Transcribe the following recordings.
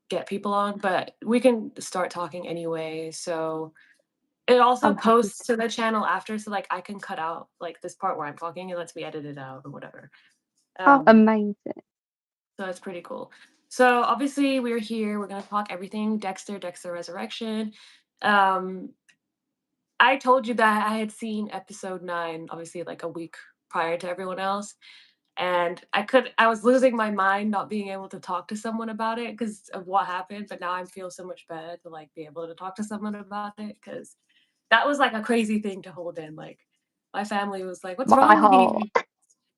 get people on, but we can start talking anyway. So it also I'm happy. posts to the channel after, so like I can cut out like this part where I'm talking. It lets me edit it out or whatever. Oh, amazing. So it's pretty cool. So obviously we're here. We're gonna talk everything Dexter, Dexter Resurrection. Um, I told you that I had seen episode 9, obviously like a week prior to everyone else. And I was losing my mind not being able to talk to someone about it because of what happened. But now I feel so much better to like be able to talk to someone about it because that was like a crazy thing to hold in. Like my family was like, "What's My wrong with heart. you?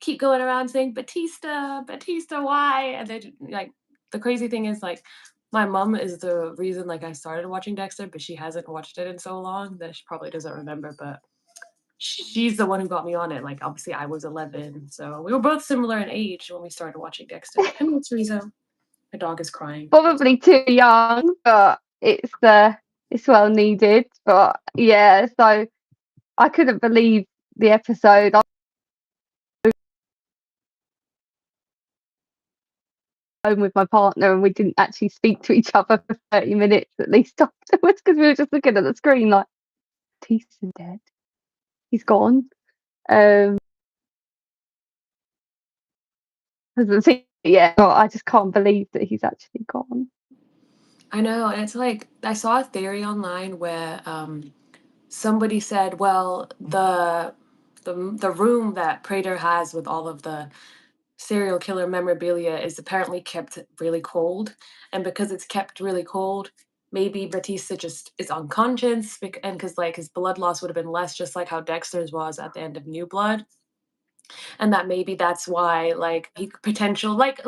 Keep going around saying Batista, Batista, why?" And they like the crazy thing is like my mom is the reason like I started watching Dexter, but she hasn't watched it in so long that she probably doesn't remember. But she's the one who got me on it. Like obviously I was 11, so we were both similar in age when we started watching Dexter. And it's Rizzo. My dog is crying. Probably too young, but it's well needed. But yeah, so I couldn't believe the episode. I was home with my partner and we didn't actually speak to each other for 30 minutes at least afterwards because we were just looking at the screen like, he's dead. He's gone. Yeah, I just can't believe that he's actually gone. I know, and it's like I saw a theory online where somebody said, well, the room that Prater has with all of the serial killer memorabilia is apparently kept really cold, and because it's kept really cold, maybe Batista just is unconscious, and because like his blood loss would have been less, just like how Dexter's was at the end of New Blood, and that maybe that's why like he potential like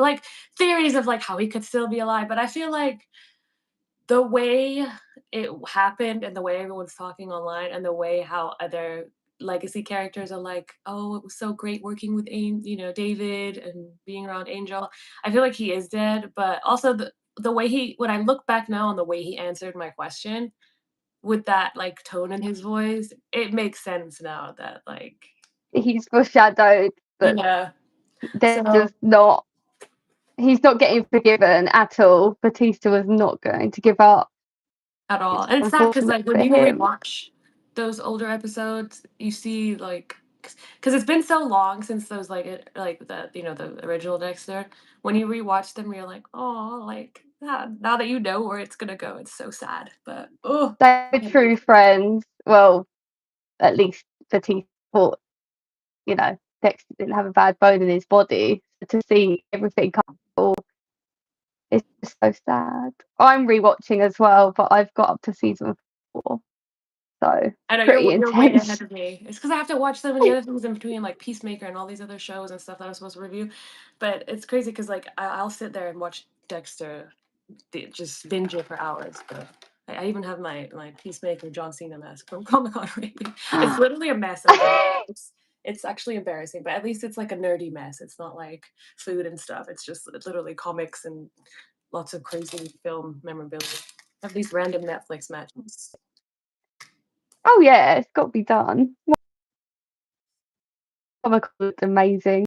theories of like how he could still be alive, but I feel like the way it happened and the way everyone's talking online and the way how other legacy characters are like, "Oh, it was so great working with David and being around Angel." I feel like he is dead, but also the way he when I look back now on the way he answered my question with that like tone in his voice, it makes sense now that like He's foreshadowed that yeah. they're So just not. He's not getting forgiven at all. Batista was not going to give up. at all. It's And it's sad because unfortunate like when for you him. rewatch those older episodes, you see like because it's been so long since those like the the original Dexter. When you rewatch them, you're like, oh, like now that you know where it's gonna go, it's so sad. But oh, They were true friends. Well, at least Batista thought, Dexter didn't have a bad bone in his body. So to see everything come full, it's just so sad. I'm rewatching as well, but I've got up to season 4, so I know pretty you're way ahead intense. of me. It's because I have to watch so many other things in between, like Peacemaker and all these other shows and stuff that I'm supposed to review. But it's crazy because like I'll sit there and watch Dexter just binge it for hours. But I even have my Peacemaker John Cena mask from Comic Con already. It's literally a mess. It's actually embarrassing, but at least it's like a nerdy mess. It's not like food and stuff. It's just literally comics and lots of crazy film memorabilia. I have these random Netflix matches. Oh yeah, it's got to be done. Comic Con looked amazing.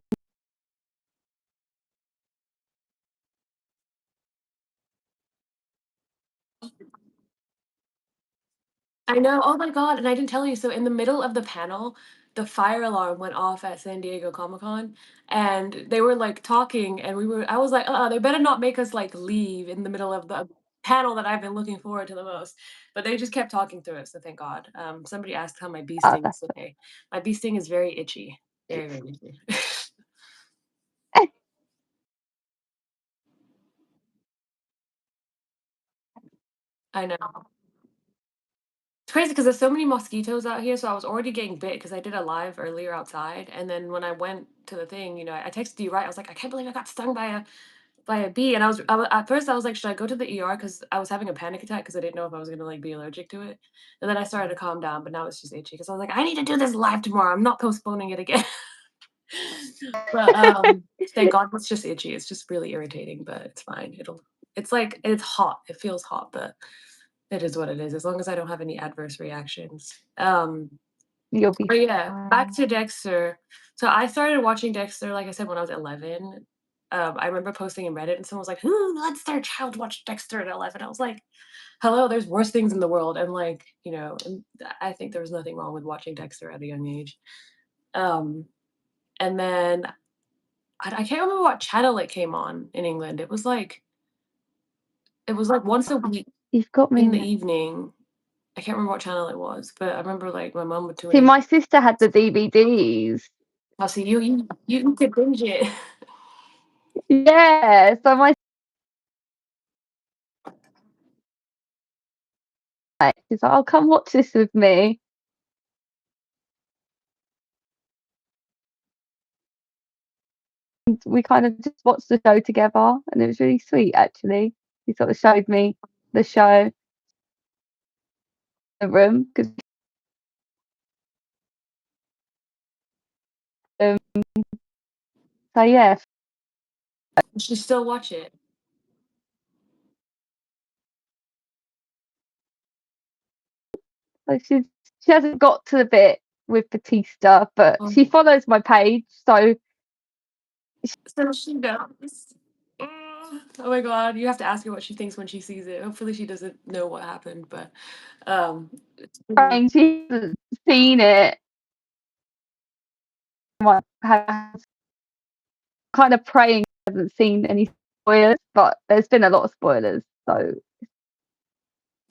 I know. Oh my god! And I didn't tell you. So in the middle of the panel, the fire alarm went off at San Diego Comic Con, and they were like talking, and I was like, they better not make us like leave in the middle of the panel that I've been looking forward to the most. But they just kept talking through it, so thank God. Somebody asked how my bee sting is today. My bee sting is very itchy, very very itchy. I know. It's crazy because there's so many mosquitoes out here, so I was already getting bit because I did a live earlier outside, and then when I went to the thing, I texted you, right? I was like, "I can't believe I got stung by a bee," and at first I was like, "Should I go to the ER?" Because I was having a panic attack because I didn't know if I was gonna, like, be allergic to it, and then I started to calm down, but now it's just itchy because I was like, "I need to do this live tomorrow, I'm not postponing it again." But, thank God it's just itchy, it's just really irritating, but it's fine, it's hot, it feels hot, but it is what it is, as long as I don't have any adverse reactions. You'll be But yeah, back fine. to Dexter. So I started watching Dexter, like I said, when I was 11. I remember posting in Reddit and someone was like, "Who lets their child watch Dexter at 11?" I was like, "Hello, there's worse things in the world." And like, and I think there was nothing wrong with watching Dexter at a young age. Um, and then I can't remember what channel it came on in England. It was like once a week You've got me in the there. evening. I can't remember what channel it was, but I remember like my mom would tune See, in. my sister had the DVDs. Oh, see, you could binge it. Yeah, so my she's like, "Oh, come watch this with me." And we kind of just watched the show together, and it was really sweet, actually. He sort of showed me the show, the room, 'cause, um so yeah, You should still watch it. so she hasn't got to the bit with Batista, but she Um, follows my page, so so she knows. Oh my god, you have to ask her what she thinks when she sees it. Hopefully she doesn't know what happened, but it's really praying she hasn't seen it. Might have kind of praying she hasn't seen any spoilers, but there's been a lot of spoilers, so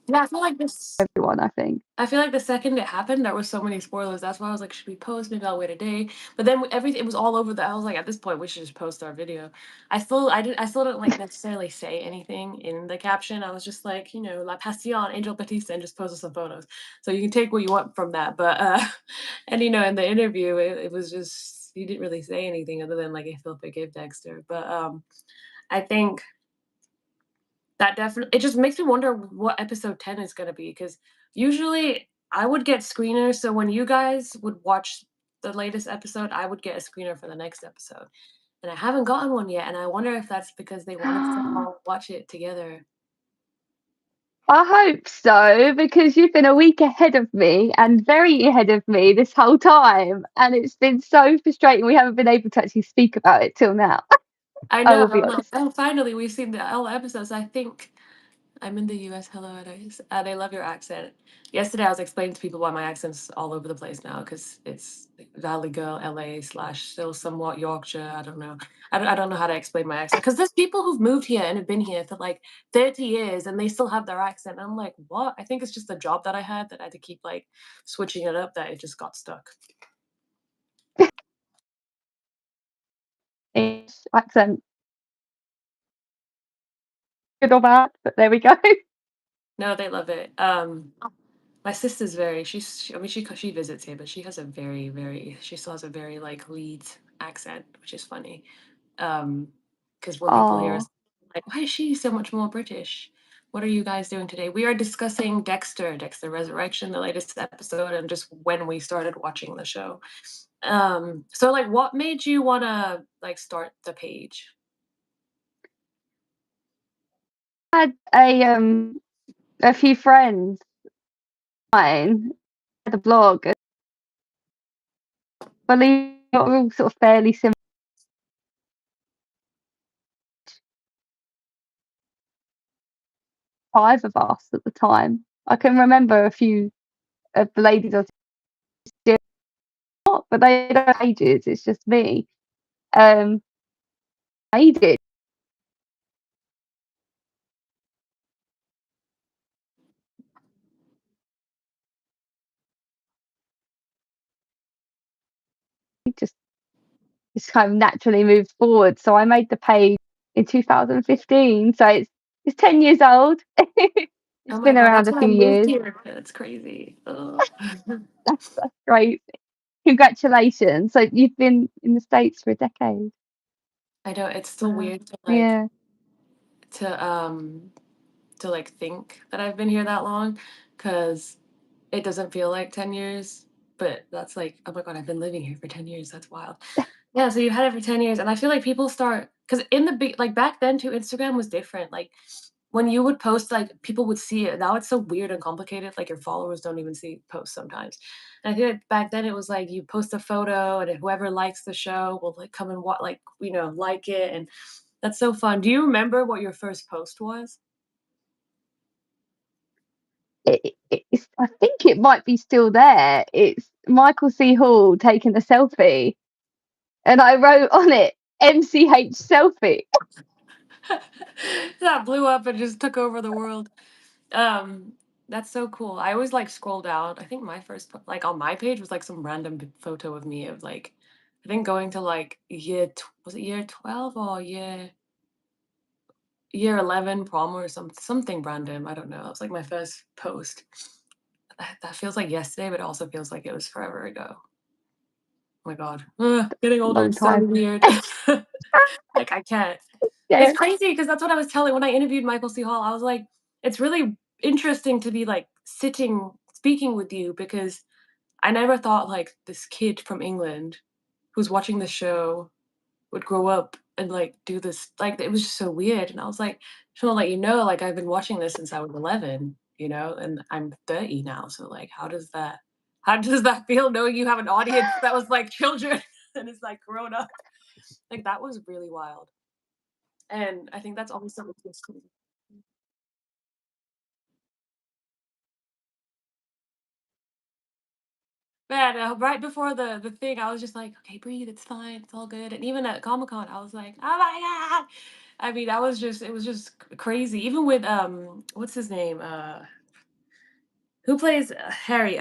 yeah, I feel like this everyone, I think. I feel like the second it happened, there was so many spoilers. That's why I was like, should we post? Maybe I'll wait a day. But then everything it was all over the. I was like, at this point, we should just post our video. I still didn't like necessarily say anything in the caption. I was just like, La Passion, Angel Batista, and just posted some photos. So you can take what you want from that. But and in the interview, it was just he didn't really say anything other than like, I feel forgive Dexter. But I think that definitely it just makes me wonder what episode 10 is gonna be, because usually I would get screeners, so when you guys would watch the latest episode, I would get a screener for the next episode, and I haven't gotten one yet, and I wonder if that's because they want us to all watch it together. I hope so, because you've been a week ahead of me and very ahead of me this whole time, and it's been so frustrating we haven't been able to actually speak about it till now. I I know, will be I'm like, honest. "Oh, finally, we've seen all the episodes." I think I'm in the US. Hello, Eddie. They love your accent. Yesterday, I was explaining to people why my accent's all over the place now because it's Valley Girl, LA slash still somewhat Yorkshire. I don't know. I don't know how to explain my accent because there's people who've moved here and have been here for like 30 years and they still have their accent. I'm like, what? I think it's just the job that I had that I had to keep like switching it up that it just got stuck. It's accent, good or bad, but there we go. No, they love it. My sister's very I mean she visits here, but she has a she still has a very like Leeds accent, which is funny. Because when people hear us Oh, like, "Why is she so much more British? What are you guys doing today?" We are discussing Dexter Resurrection, the latest episode, and just when we started watching the show. So like what made you wanna like start the page? I had a few friends of mine had a blog. Believe it or not, we're all sort of fairly similar. 5 of us at the time. I can remember a few of the ladies I was still not, but they don't have ages. It's just me. Um, I did just kind of naturally moved forward. So I made the page in 2015. So it's 10 years old. Oh It's my been god, around that's a when I few moved years. here. That's crazy. Ugh. That's great. Congratulations. So you've been in the States for a decade. I know it's still Wow. weird to like Yeah. to um to like think that I've been here that long because it doesn't feel like 10 years, but that's like, oh my god, I've been living here for 10 years. That's wild. Yeah, so you've had it for 10 years, and I feel like people start because in the like back then too, Instagram was different. Like when you would post, like, people would see it. Now it's so weird and complicated, like, your followers don't even see posts sometimes. And I feel like back then it was like you post a photo and then whoever likes the show will, like, come and like, like it, and that's so fun. Do you remember what your first post was? It's, I think it might be still there. It's Michael C. Hall taking a selfie, and I wrote on it MCH selfie. That blew up and just took over the world. Um, that's so cool. I always, like, scroll down. I think my first like, on my page was, like, some random photo of me of, like, I think going to, like, was it year 12 or year 11 prom or something random, I don't know. It was, like, my first post. That feels like yesterday, but it also feels like it was forever ago. Oh my god. Getting older, Long it's so time. weird. Like, I can't. It's Yeah. crazy because that's what I was telling when I interviewed Michael C. Hall. I was like, "It's really interesting to be, like, speaking with you because I never thought, like, this kid from England who's watching the show would grow up and, like, do this." Like, it was just so weird, and I was like, "Just wanna let you know, like, I've been watching this since I was 11, and I'm 30 now, so, like, how does that feel knowing you have an audience that was, like, children and is, like, grown up?" Like, that was really wild, and I think that's always something to consider. Man, right before the thing, I was just like, "Okay, breathe, it's fine, it's all good," and even at Comic-Con, I was like, "Oh my god!" I mean, it was just crazy, even with, what's his name? Who plays, Harry?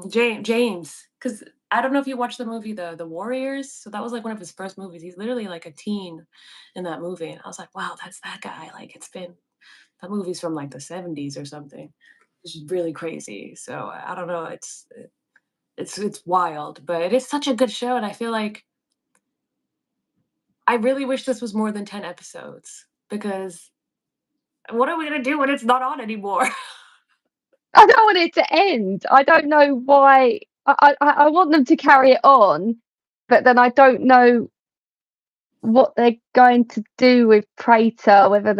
James. Because I don't know if you watched the movie The Warriors, so that was, like, one of his first movies. He's literally, like, a teen in that movie, and I was like, "Wow, that's that guy." Like, that movie's from, like, the '70s or something. It's just really crazy, so I don't know, it's wild, but it is such a good show, and I feel like I really wish this was more than 10 episodes because what are we gonna do when it's not on anymore? I don't want it to end. I don't know why. I want them to carry it on, but then I don't know what they're going to do with Prater, whether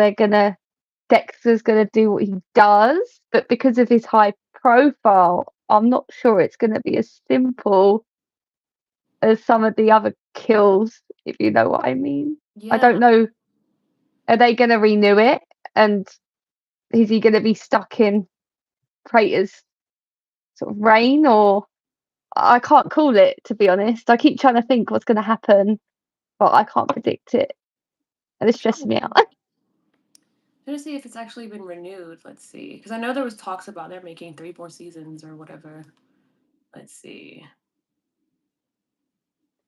Dexter's gonna do what he does, but because of his high profile, I'm not sure it's gonna be as simple as some of the other kills, if you know what I mean. I don't Yeah. know. Are they gonna renew it? And is he gonna be stuck in Prater's sort of reign, or I can't call it, to be honest. I keep trying to think what's gonna happen, but I can't predict it, and it's stressing me out. Let me see if it's actually been renewed. Let's see, because I know there was talks about they're making 3 more seasons or whatever. Let's see.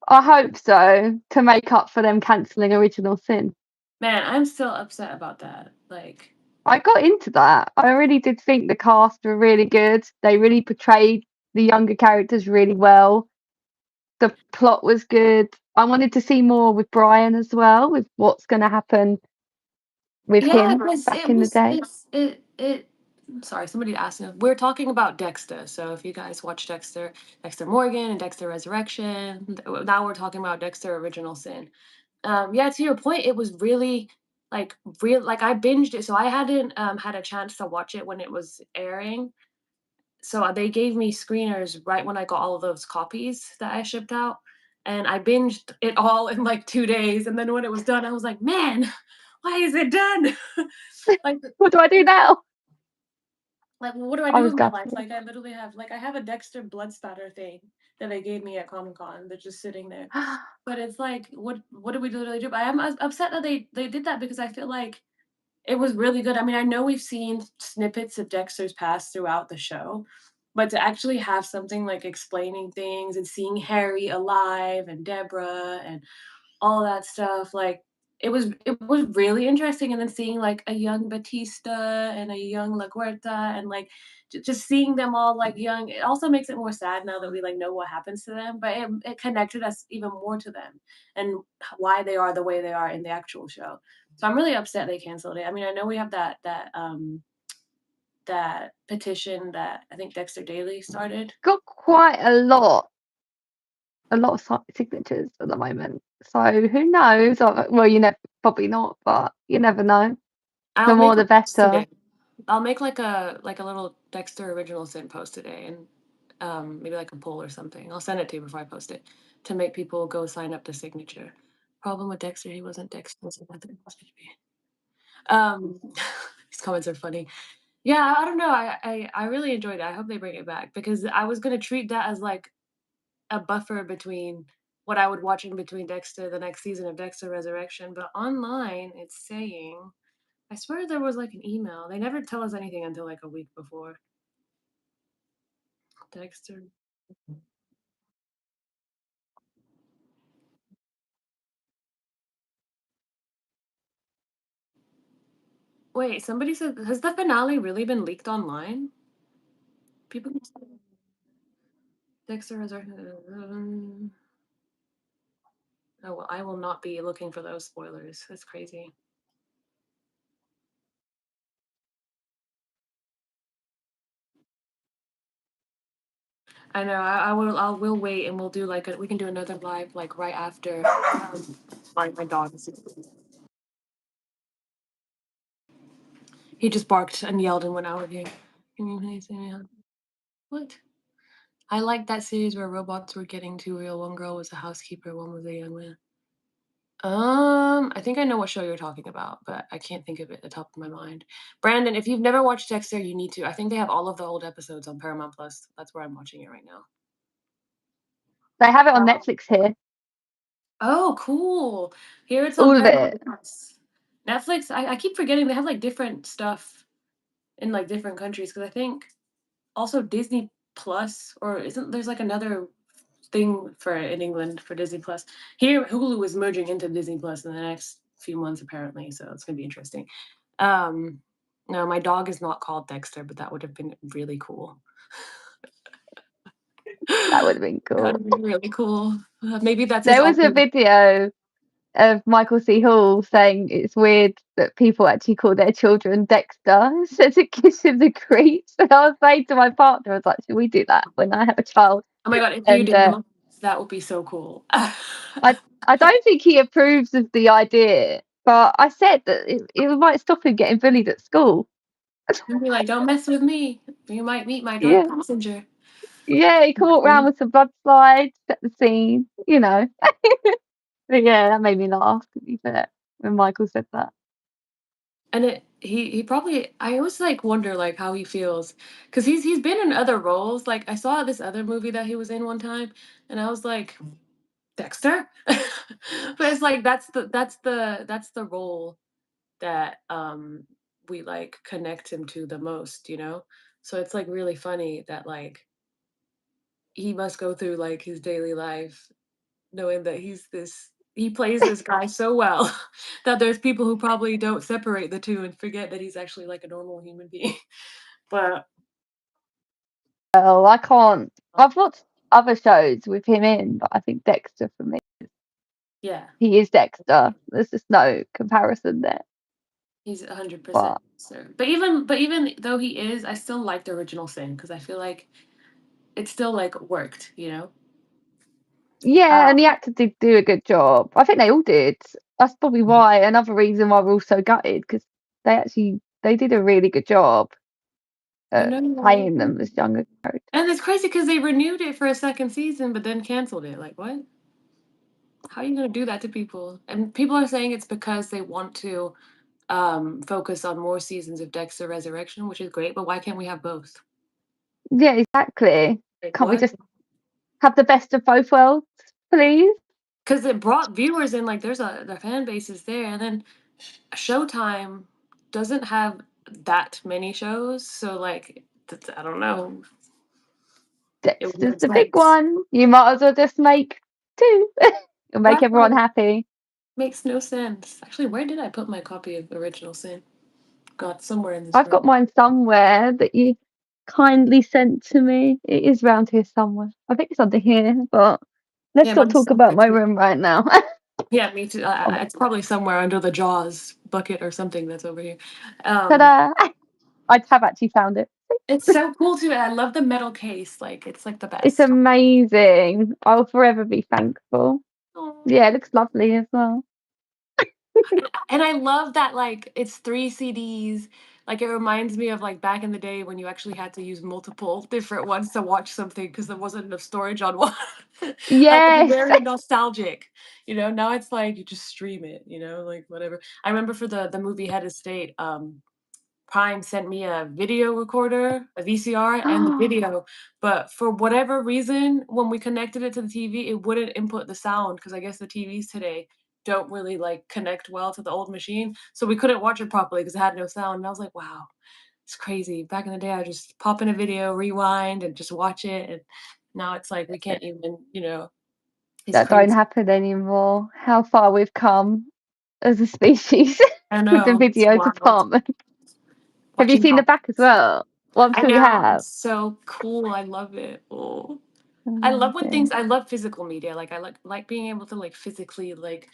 I hope so, to make up for them cancelling Original Sin. Man, I'm still upset about that. Like, I got into that. I really did think the cast were really good. They really portrayed the younger characters really well. The plot was good. I wanted to see more with Brian as well, with what's going to happen with yeah, him because back in the day. I'm sorry, somebody asked me. We're talking about Dexter. So if you guys watch Dexter Morgan and Dexter Resurrection, now we're talking about Dexter Original Sin. Yeah, to your point, it was really like I binged it. So I hadn't had a chance to watch it when it was airing. So they gave me screeners right when I got all of those copies that I shipped out. And I binged it all in like 2 days. And then when it was done, I was like, man, why is it done? like What do I do now? what do I I do was with my life? gutted. Like I literally have I have a Dexter blood spatter thing that they gave me at Comic Con. They're just sitting there. But it's like, what do we literally do? But I am upset that they did that because I feel like it was really good. I mean, I know we've seen snippets of Dexter's past throughout the show, but to actually have something like explaining things and seeing Harry alive and Deborah and all that stuff, like it was really interesting. And then seeing like a young Batista and a young LaGuerta and like just seeing them all like young, it also makes it more sad now that we like know what happens to them. But it connected us even more to them and why they are the way they are in the actual show. So I'm really upset they canceled it. I mean, I know we have that petition that I think Dexter Daily started. Got quite a lot of signatures at the moment. So who knows? Well, you never, probably not, but you never know. The I'll more make a the post better. today. I'll make like a little Dexter original sin post today, and maybe like a poll or something. I'll send it to you before I post it to make people go sign up the signature. Problem with Dexter, he wasn't Dexter, so I think it was be. These comments are funny. Yeah, I don't know. I really enjoyed it. I hope they bring it back because I was gonna treat that as like a buffer between what I would watch in between Dexter, the next season of Dexter Resurrection. But online, it's saying, I swear there was like an email. They never tell us anything until like a week before. Dexter. Wait, somebody said, has the finale really been leaked online? People can say Dexter Resurrection. Oh, well, I will not be looking for those spoilers. That's crazy. I know. I will wait, and we'll do like we can do another live like right after. My dog. He just barked and yelled and went out of here. Can you please say me? What? I liked that series where robots were getting too real. One girl was a housekeeper, one was a young man. I think I know what show you're talking about, but I can't think of it at the top of my mind. Brandon, if you've never watched Dexter, you need to. I think they have all of the old episodes on Paramount Plus. That's where I'm watching it right now. They have it on Netflix here. Oh, cool. Here it's on All of Paramount it. Plus. Netflix, I keep forgetting they have like different stuff in like different countries because I think also Disney Plus, or isn't there's like another thing for in England for Disney Plus. Here, Hulu is merging into Disney Plus in the next few months, apparently, so it's gonna be interesting. Um, no, my dog is not called Dexter, but that would have been really cool. That would have been That would cool. have been really cool. Maybe that's his There was a alter. video of Michael C. Hall saying it's weird that people actually call their children Dexter. Says it gives him the creeps. And I was saying to my partner, I was like, should we do that when I have a child? Oh my god, if you And did, that would be so cool. I don't think he approves of the idea, but I said that it might stop him getting bullied at school. And be like, don't mess with me. You might meet my drunk Yeah, passenger. yeah, he can walk around with some blood slides, set the scene, you know. But yeah, that made me laugh, to be fair, when Michael said that. And he probably I always like wonder like how he feels because he's been in other roles. Like I saw this other movie that he was in one time, and I was like, Dexter, but it's like that's the role that we like connect him to the most, you know. So it's like really funny that like he must go through like his daily life knowing that he plays this guy so well that there's people who probably don't separate the two and forget that he's actually like a normal human being. But Oh, I can't. I've watched other shows with him in, but I think Dexter for me, yeah, he is Dexter. There's just no comparison there. he's 100% But sir. But even though he is, I still like the original Sin because I feel like it still like worked, you know. yeah, Uh, and the actor did do a good job. I think they all did. That's probably why another reason why we're all so gutted because they did a really good job I at know. playing them as younger characters. And it's crazy because they renewed it for a second season, but then canceled it. Like, what? How are you gonna do that to people? And people are saying it's because they want to focus on more seasons of Dexter Resurrection, which is great, but why can't we have both? Yeah, exactly. Like Can't we what? just have the best of both worlds, please? Because it brought viewers in, like the fan base is there, and then Showtime doesn't have that many shows, so like I don't know. It would Dexter's make the big sense. one. You might as well just make two. You'll make everyone Right. happy. Makes no sense. Actually, where did I put my copy of Original Sin? God, somewhere in this I've room. got mine somewhere that you kindly sent to me. It is round here somewhere. I think it's under here, but let's Yeah, not mine's talk about somewhere my too. room right now. Yeah, me too. It's probably somewhere under the Jaws bucket or something that's over here. Um, Ta-da! I have actually found it. it's so cool too. I love the metal case. Like it's like the It's best. amazing. I'll forever be thankful. Oh, Yeah, it looks lovely as well. And I love that, like, it's 3 CDs. Like, it reminds me of, like, back in the day when you actually had to use multiple different ones to watch something because there wasn't enough storage on one. Like, it's Yes. very nostalgic, now it's like you just stream it, like, whatever. I remember for the movie Head of State, Prime sent me a video recorder, a VCR, and the video, but for whatever reason, when we connected it to the TV, it wouldn't input the sound because I guess the TVs today don't really, like, connect well to the old machine, so we couldn't watch it properly because it had no sound, and I was like, "Wow, it's crazy." Back in the day, I just pop in a video, rewind, and just watch it, and now it's like we can't even, it's That don't crazy. happen anymore. How far we've come as a species I with the know, it's video wild. department. Have you Watching seen the pop back as well? Well, I'm I sure you know, have. it's so cool, I love it. Oh. Amazing. I love physical media, like, I like being able to, like, physically, like,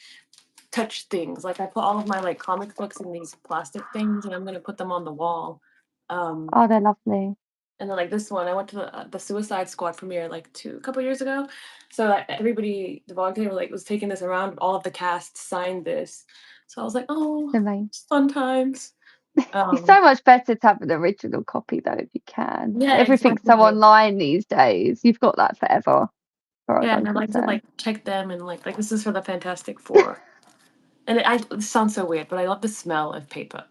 touch things, like, I put all of my, like, comic books in these plastic things, and I'm gonna put them on the wall, um, Oh, they're lovely. and then, like, this one, I went to the Suicide Squad premiere, like, a couple years ago, so, like, everybody the volunteer, like, was taking this around, all of the cast signed this, so I was like, "Oh, Amazing. it's fun times." It's Um, so much better to have an original copy though, if you can. yeah, Everything's so exactly. online these days. You've got that forever, as far as Yeah, I'm and I like to, concerned. like, check them and, like, this is for the Fantastic Four. And it sounds so weird, but I love the smell of paper.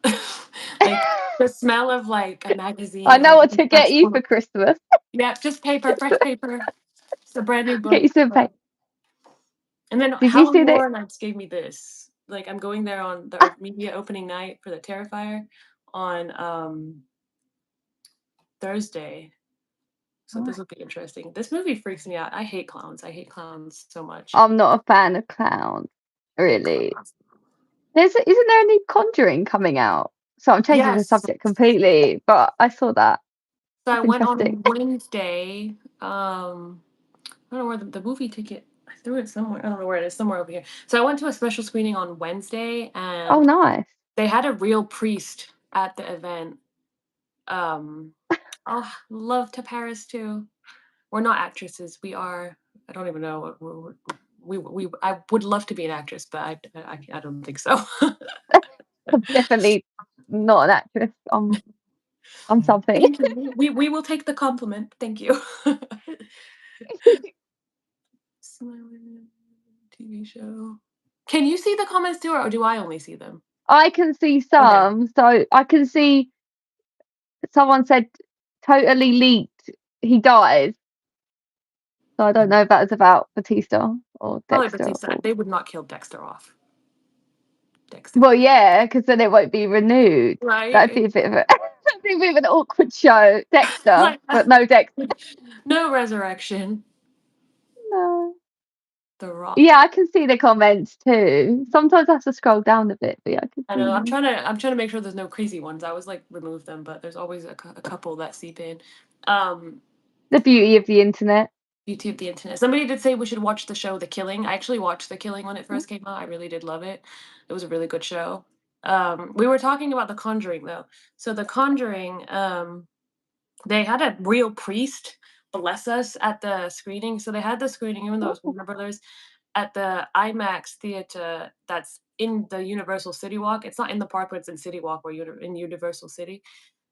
Like, the smell of, like, a I magazine or know what like a to get fresh you for book. Christmas. Yeah, just paper, fresh paper. It's a brand new Get you book. some paper. And then Did you Howard see that? Horror Nights gave me this. Like, I'm going there on the media opening night for the Terrifier on, Thursday, so this will be interesting. This movie freaks me out. I hate clowns. I hate clowns so much. I'm not a fan of clowns, I hate really. clowns. Isn't there any Conjuring coming out? So I'm changing the Yes. subject completely, but I saw that. So I That's went interesting. on Wednesday, I don't know where the movie ticket I threw it somewhere. I don't know where it is, somewhere over here. So I went to a special screening on Wednesday Oh, and nice. they had a real priest at the event. Um oh, love to Paris too. We're not actresses. We are I don't even know what we I would love to be an actress, but I don't think so. I'm definitely not an actress. I'm something. Thank you. We will take the compliment. Thank you. Smiling TV show. Can you see the comments too, or do I only see them? I can see Okay. some. So I can see someone said totally leaked. He dies. So I don't know if that was about Batista or Probably Dexter Batista. or. They would not kill Dexter off. Dexter. Well, yeah, because then it won't be renewed. That'd Right? be a bit of a that'd be a bit of an awkward show. Dexter, Like but no Dexter. no resurrection. No. The Rock. Yeah, I can see the comments too. Sometimes I have to scroll down a bit, but yeah, I can I see know. them. I'm trying to make sure there's no crazy ones. I always like remove them, but there's always a couple that seep in. Um, The beauty of the internet. YouTube, the internet. Somebody did say we should watch the show The Killing. I actually watched The Killing when it first came out. I really did love it. It was a really good show. We were talking about The Conjuring though. So The Conjuring, they had a real priest bless us at the screening. So they had the screening, even though it was Oh, Warner Brothers, at the IMAX theater that's in the Universal City Walk. It's not in the park, but it's in City Walk or in Universal City.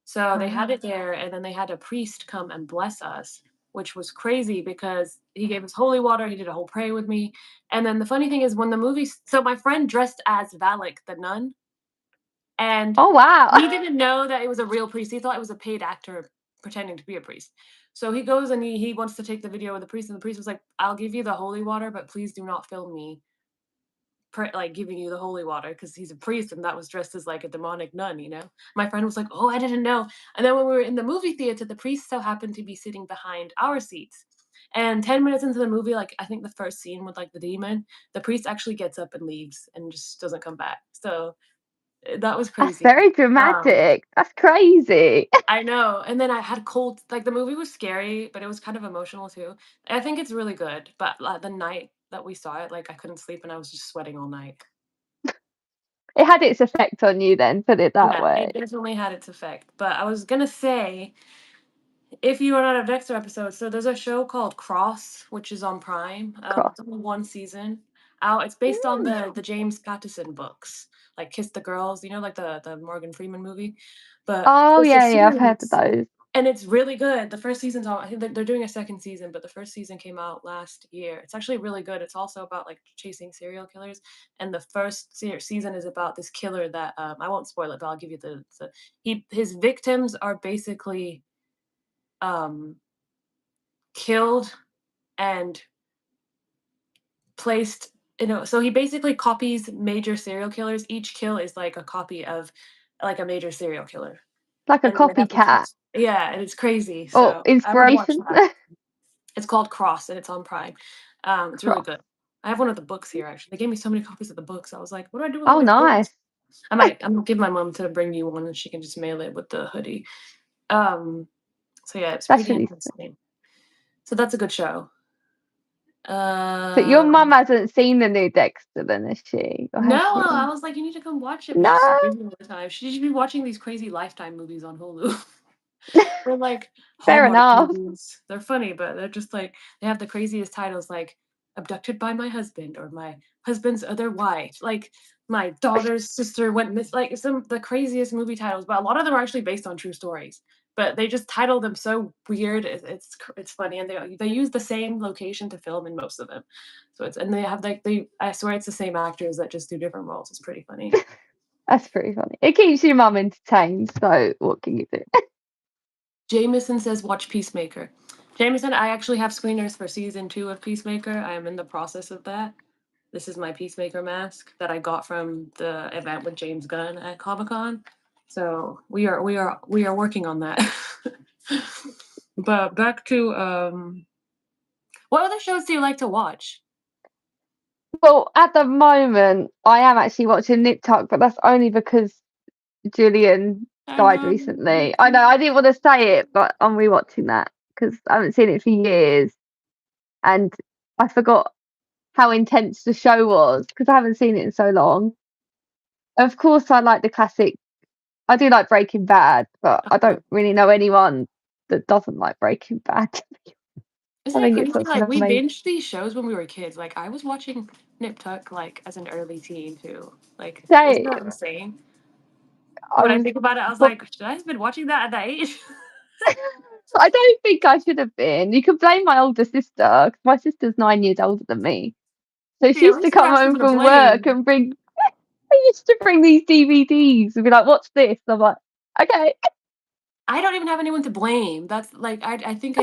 So they had wow. it there, and then they had a priest come and bless us, which was crazy because he gave us holy water. He did a whole prayer with me. And then the funny thing is, when the movie, so my friend dressed as Valak the nun, and Oh, wow. he didn't know that it was a real priest. He thought it was a paid actor pretending to be a priest. So he goes and he wants to take the video with the priest, and the priest was like, "I'll give you the holy water, but please do not film me like giving you the holy water because he's a priest and that was dressed as like a demonic nun. My friend was like, "Oh, I didn't know." And then when we were in the movie theater, the priest so happened to be sitting behind our seats. And 10 minutes into the movie, like I think the first scene with like the demon, the priest actually gets up and leaves and just doesn't come back. So that was That's crazy. very Um, dramatic. That's crazy. I know. And then I had cold, like the movie was scary, but it was kind of emotional too. I think it's really good. But the night that we saw it, like I couldn't sleep and I was just sweating all night. It had its effect on you then, put it that Yeah, way. it definitely had its effect. But I was gonna say, if you are not a Dexter episode, so there's a show called Cross, which is on Prime. Cross. It's only one season. out. It's based on Mm. the James Patterson books, like Kiss the Girls, you know, like the Morgan Freeman movie. But Oh, it's a yeah, I've heard of series, those. and it's really good. The first season's on. I think they're doing a second season, but the first season came out last year. It's actually really good. It's also about like chasing serial killers, and the first season is about this killer that I won't spoil it, but I'll give you the his victims are basically um killed and placed, so he basically copies major serial killers. Each kill is like a copy of like a major serial killer. Like a And then they have to copycat chase, yeah, and it's crazy. or So I would watch inspiration. that. It's called Cross and it's on Prime. It's really Cross. good. I have one of the books here actually. They gave me so many copies of the books. I was like, what do I do with all Oh, these books? nice. I'm gonna give my mom to bring you one and she can just mail it with the hoodie. Um, so yeah, it's That's pretty really sweet. interesting. So that's a good show. So your mum Um, hasn't seen the new Dexter then, has she? Or has no, I she? was like, you need to come watch it, but No, she's so busy all the time. She should be watching these crazy Lifetime movies on Hulu. They're like fair Hallmark enough. movies. They're funny, but they're just like they have the craziest titles like "Abducted by My Husband" or "My Husband's Other Wife." Like my daughter's sister went miss. Like some the craziest movie titles, but a lot of them are actually based on true stories. But they just title them so weird. It's funny, and they use the same location to film in most of them. So it's and they have like they I swear it's the same actors that just do different roles. It's pretty funny. That's pretty funny. It keeps your mum entertained, so what can you do? Jameson says, "Watch Peacemaker." Jameson, I actually have screeners for season 2 of Peacemaker. I am in the process of that. This is my Peacemaker mask that I got from the event with James Gunn at Comic Con. So we are working on that. But back to what other shows do you like to watch? Well, at the moment, I am actually watching Nip Tuck, but that's only because Julian I died know. recently. I know I didn't want to say it, but I'm rewatching that because I haven't seen it for years, and I forgot how intense the show was because I haven't seen it in so long. Of course, I like the classic. I do like Breaking Bad, but I don't really know anyone that doesn't like Breaking Bad. I Isn't it think it's crazy? such Like an we amazing. binged these shows when we were kids. Like I was watching Nip Tuck like as an early teen too. Like isn't Day. that insane? I When I was, think about it, I was but like, should I have been watching that at that age? I don't think I should have been. You could blame my older sister 'cause my sister's 9 years older than me. So she See, at used to least you come have home someone to from work blame. and bring. I used to bring these DVDs and be like, "Watch this." I'm like, "Okay." I don't even have anyone to blame. That's like I think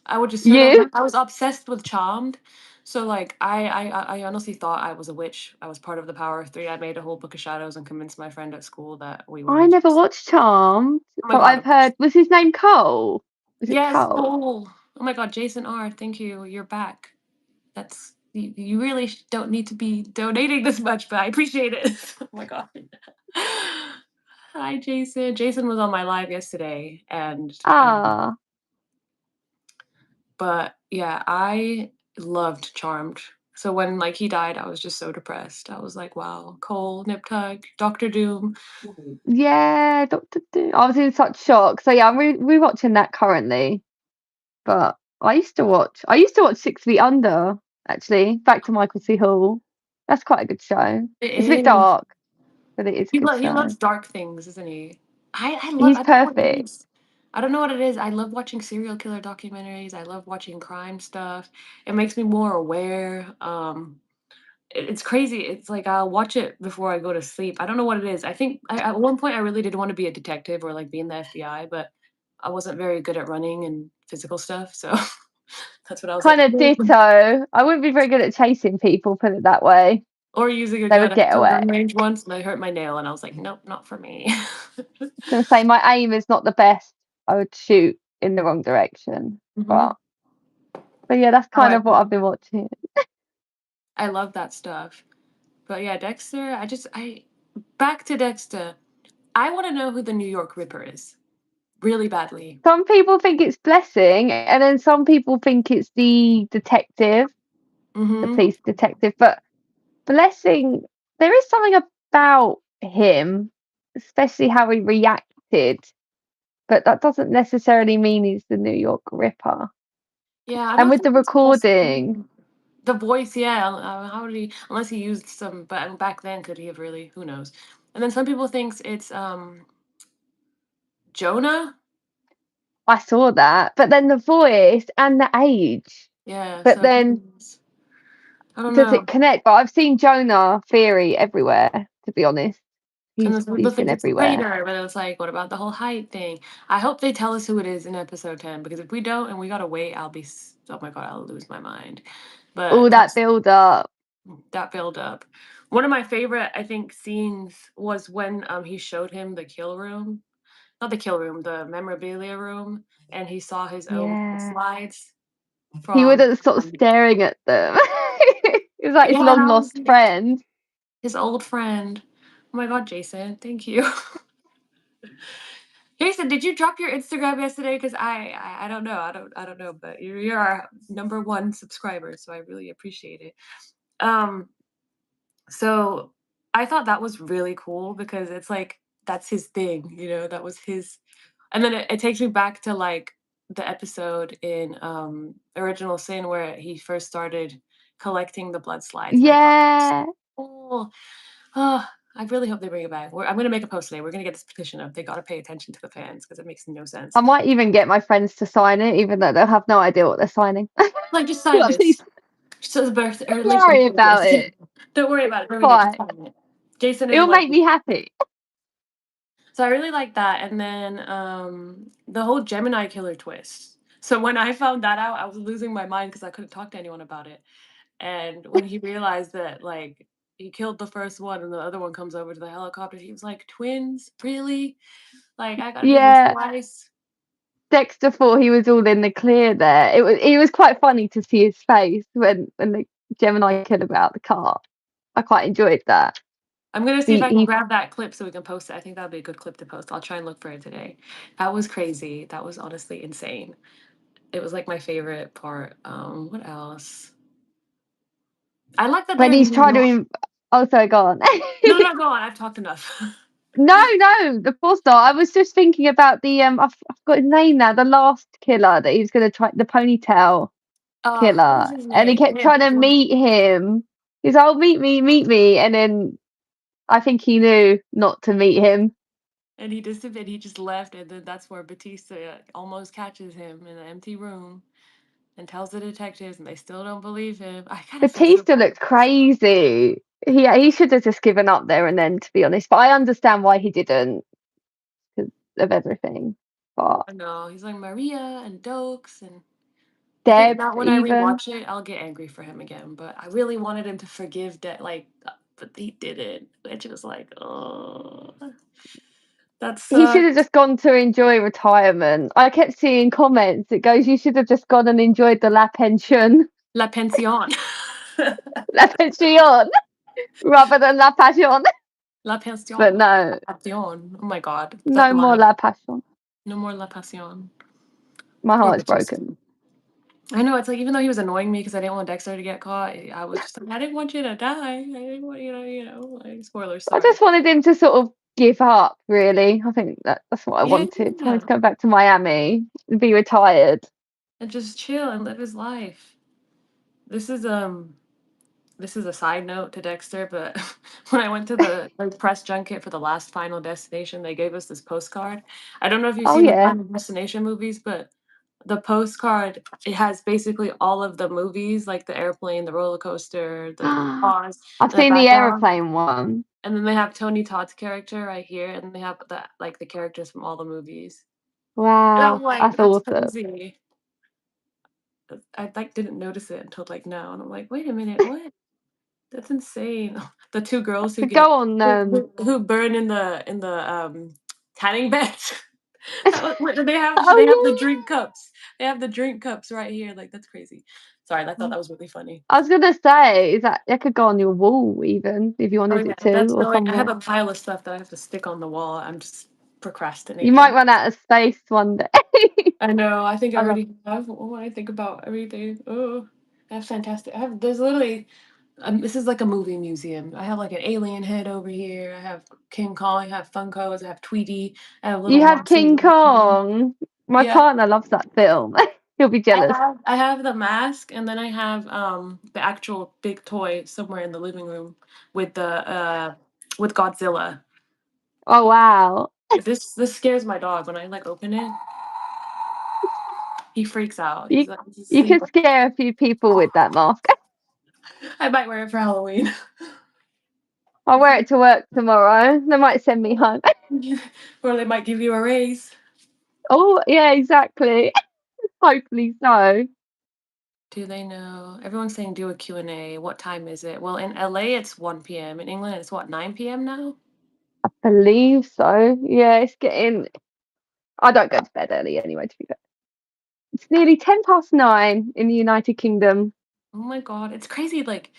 I would just straight up You? I was obsessed with Charmed. So like I honestly thought I was a witch. I was part of the Power of Three. I made a whole book of shadows and convinced my friend at school that we were I never witches. watched Charmed, Oh my but god. I've heard. Was his name Cole? Was it Yes, Cole? Cole. Oh my god, Jason R. Thank you. You're back. That's you really don't need to be donating this much, but I appreciate it. Oh my god. Hi, Jason. Jason was on my live yesterday, and Ah, but yeah, I loved Charmed. So when like he died, I was just so depressed. I was like, wow, Cole, Nip Tuck, Doctor Doom. yeah, Doctor Doom. I was in such shock. So yeah, I'm rewatching that currently. But I used to watch 6 Feet Under, actually. Back to Michael C. Hall. That's quite a good show. It It's a bit is. dark, but it is a good He show. loves dark things, isn't he? He's I don't know what it perfect. is. I don't know what it is. I love watching serial killer documentaries. I love watching crime stuff. It makes me more aware. It's crazy. It's like I'll watch it before I go to sleep. I don't know what it is. I think at one point I really did want to be a detective or like be in the FBI, but I wasn't very good at running and physical stuff. So that's what I was Kind like. of ditto. I wouldn't be very good at chasing people, put it that way. Or using a They gun. would I get had a away. gun range once and I hurt my nail, and I was like, nope, not for me. I was going to say, my aim is not the best. I would shoot in the wrong direction. Hmm. But yeah, that's Oh, kind of what I've been watching. I love that stuff. But yeah, Dexter, I back to Dexter. I want to know who the New York Ripper is really badly. Some people think it's Blessing, and then some people think it's the detective, the Hmm. police detective. But Blessing, there is something about him, especially how he reacted, but that doesn't necessarily mean he's the New York Ripper. Yeah, I And don't with the think it's recording, The voice, yeah. How did he? Unless he used some, but back then, could he have really? Who knows? And then some people thinks it's Jonah. I saw that, but then the voice and the age. Yeah. But So then I don't does know. it connect? But I've seen Jonah theory everywhere, to be honest. And He's then some people he's think been it's everywhere. Prater, but it's like, what about the whole height thing? I hope they tell us who it is in episode 10, because if we don't and we gotta wait, oh my god, I'll lose my mind. All But that that's build up. that build up. One of my favorite, I think, scenes was when he showed him the kill room, not the kill room, the memorabilia room, and he saw his own Yeah. slides He from wouldn't stop staring at them. It was like his yeah, and long I was lost like, friend. his old friend. Oh my god, Jason, thank you. Jason, did you drop your Instagram yesterday? Because I don't know. I don't know, but you're our number one subscriber, so I really appreciate it. Um, so I thought that was really cool because it's like that's his thing, that was his, and then it takes me back to like the episode in Original Sin where he first started collecting the blood slides, and I thought that was Yeah. cool. Oh, I really hope they bring it back. I'm gonna make a post today. We're gonna get this petition up. They gotta pay attention to the fans because it makes no sense. I might even get my friends to sign it, even though they'll have no idea what they're signing. Like, just sign What this. Just as a birthday or Don't like worry birthday about gift. it. Don't worry about it. Don't forget, just Fine. sign it. Jason is It'll like, make me happy. so I really like that. And then the whole Gemini killer twist. So when I found that out, I was losing my mind because I couldn't talk to anyone about it. And when he realized that like he killed the first one and the other one comes over to the helicopter, he was like, twins? Really? Like I gotta do this Yeah. twice. Dexter thought he was all in the clear there. It was quite funny to see his face when the Gemini kid about the car. I quite enjoyed that. I'm gonna see if He I can he grab that clip so we can post it. I think that'd be a good clip to post. I'll try and look for it today. That was crazy. That was honestly insane. It was like my favorite part. What else? I like that when they're he's in New trying to York. oh sorry, go on. No, no, go on. I've talked enough. No, of course not. I was just thinking about the I've got his name now, the last killer that he was gonna try, the ponytail What was killer. his And he name? kept trying to meet him. He's like, oh meet me, and then I think he knew not to meet him. And he disappeared. He just left, and then that's where Batista almost catches him in an empty room and tells the detectives, and they still don't believe him. I kind of feel so Batista bad. looked crazy. He should have just given up there and then, to be honest. But I understand why he didn't because of everything. But I know he's like Maria and Dokes, and I think Deb now when I even. rewatch it, I'll get angry for him again. But I really wanted him to forgive that, but he didn't. Which was like, oh, that He should have sucks. just gone to enjoy retirement. I kept seeing comments. It goes, you should have just gone and enjoyed the La Pension. La pension. La Pension rather than La Passion. La But pension. no, La passion. Oh my god, that no more line. La Passion. No more la passion. My Poor heart's Batista. broken. I know, it's like even though he was annoying me because I didn't want Dexter to get caught, I was just like, I didn't want you to die. I didn't want like, spoiler, I sorry. just wanted him to sort of give up, really. I think that's what I wanted. I wanted Yeah, to go back to Miami and be retired. and just chill and live his life. This is this is a side note to Dexter, but when I went to the like, press junket for the last Final Destination, they gave us this postcard. I don't know if you've Oh seen the yeah. Final Destination movies, but the postcard, it has basically all of the movies, like the airplane, the roller coaster, the cars I've in the seen the background. aeroplane one. And then they have Tony Todd's character right here, and they have the characters from all the movies. And I'm Wow, like, that's that's awesome. crazy. I like didn't notice it until like now, and I'm like, wait a minute, what? That's insane. The two girls who To get go on, who burn in the tanning beds. They have the oh drink cups. They have the drink cups right here. Like that's crazy. Sorry, I thought yeah. that was really funny. I was gonna say, is that could go on your wall even if you Oh wanted yeah, it to, that's or I have somewhere. a pile of stuff that I have to stick on the wall. I'm just You might procrastinating. run out of space one day. I know. I think I I love. already have. When I think about everything, oh, that's fantastic. I have. There's literally. This is like a movie museum. I have like an alien head over here. I have King Kong. I have Funkos. I have Tweety. I have little You have monsters. King Kong. My Yeah, partner loves that film. He'll be jealous. I have the mask, and then I have the actual big toy somewhere in the living room with the with Godzilla. Oh wow. This scares my dog when I like open it. He freaks out. You He's like, he's you asleep. could scare a few people with that mask. I might wear it for Halloween. I'll wear it to work tomorrow. They might send me home. Or they might give you a raise. Oh yeah, exactly. Hopefully so. Do they know? Everyone's saying do a Q&A. What time is it? Well, in LA it's 1 p.m. In England it's what, 9 p.m. now? Believe so. Yeah, it's getting. I don't go to bed early anyway. To be fair, it's nearly 9:10 in the United Kingdom. Oh my god, it's crazy. Like,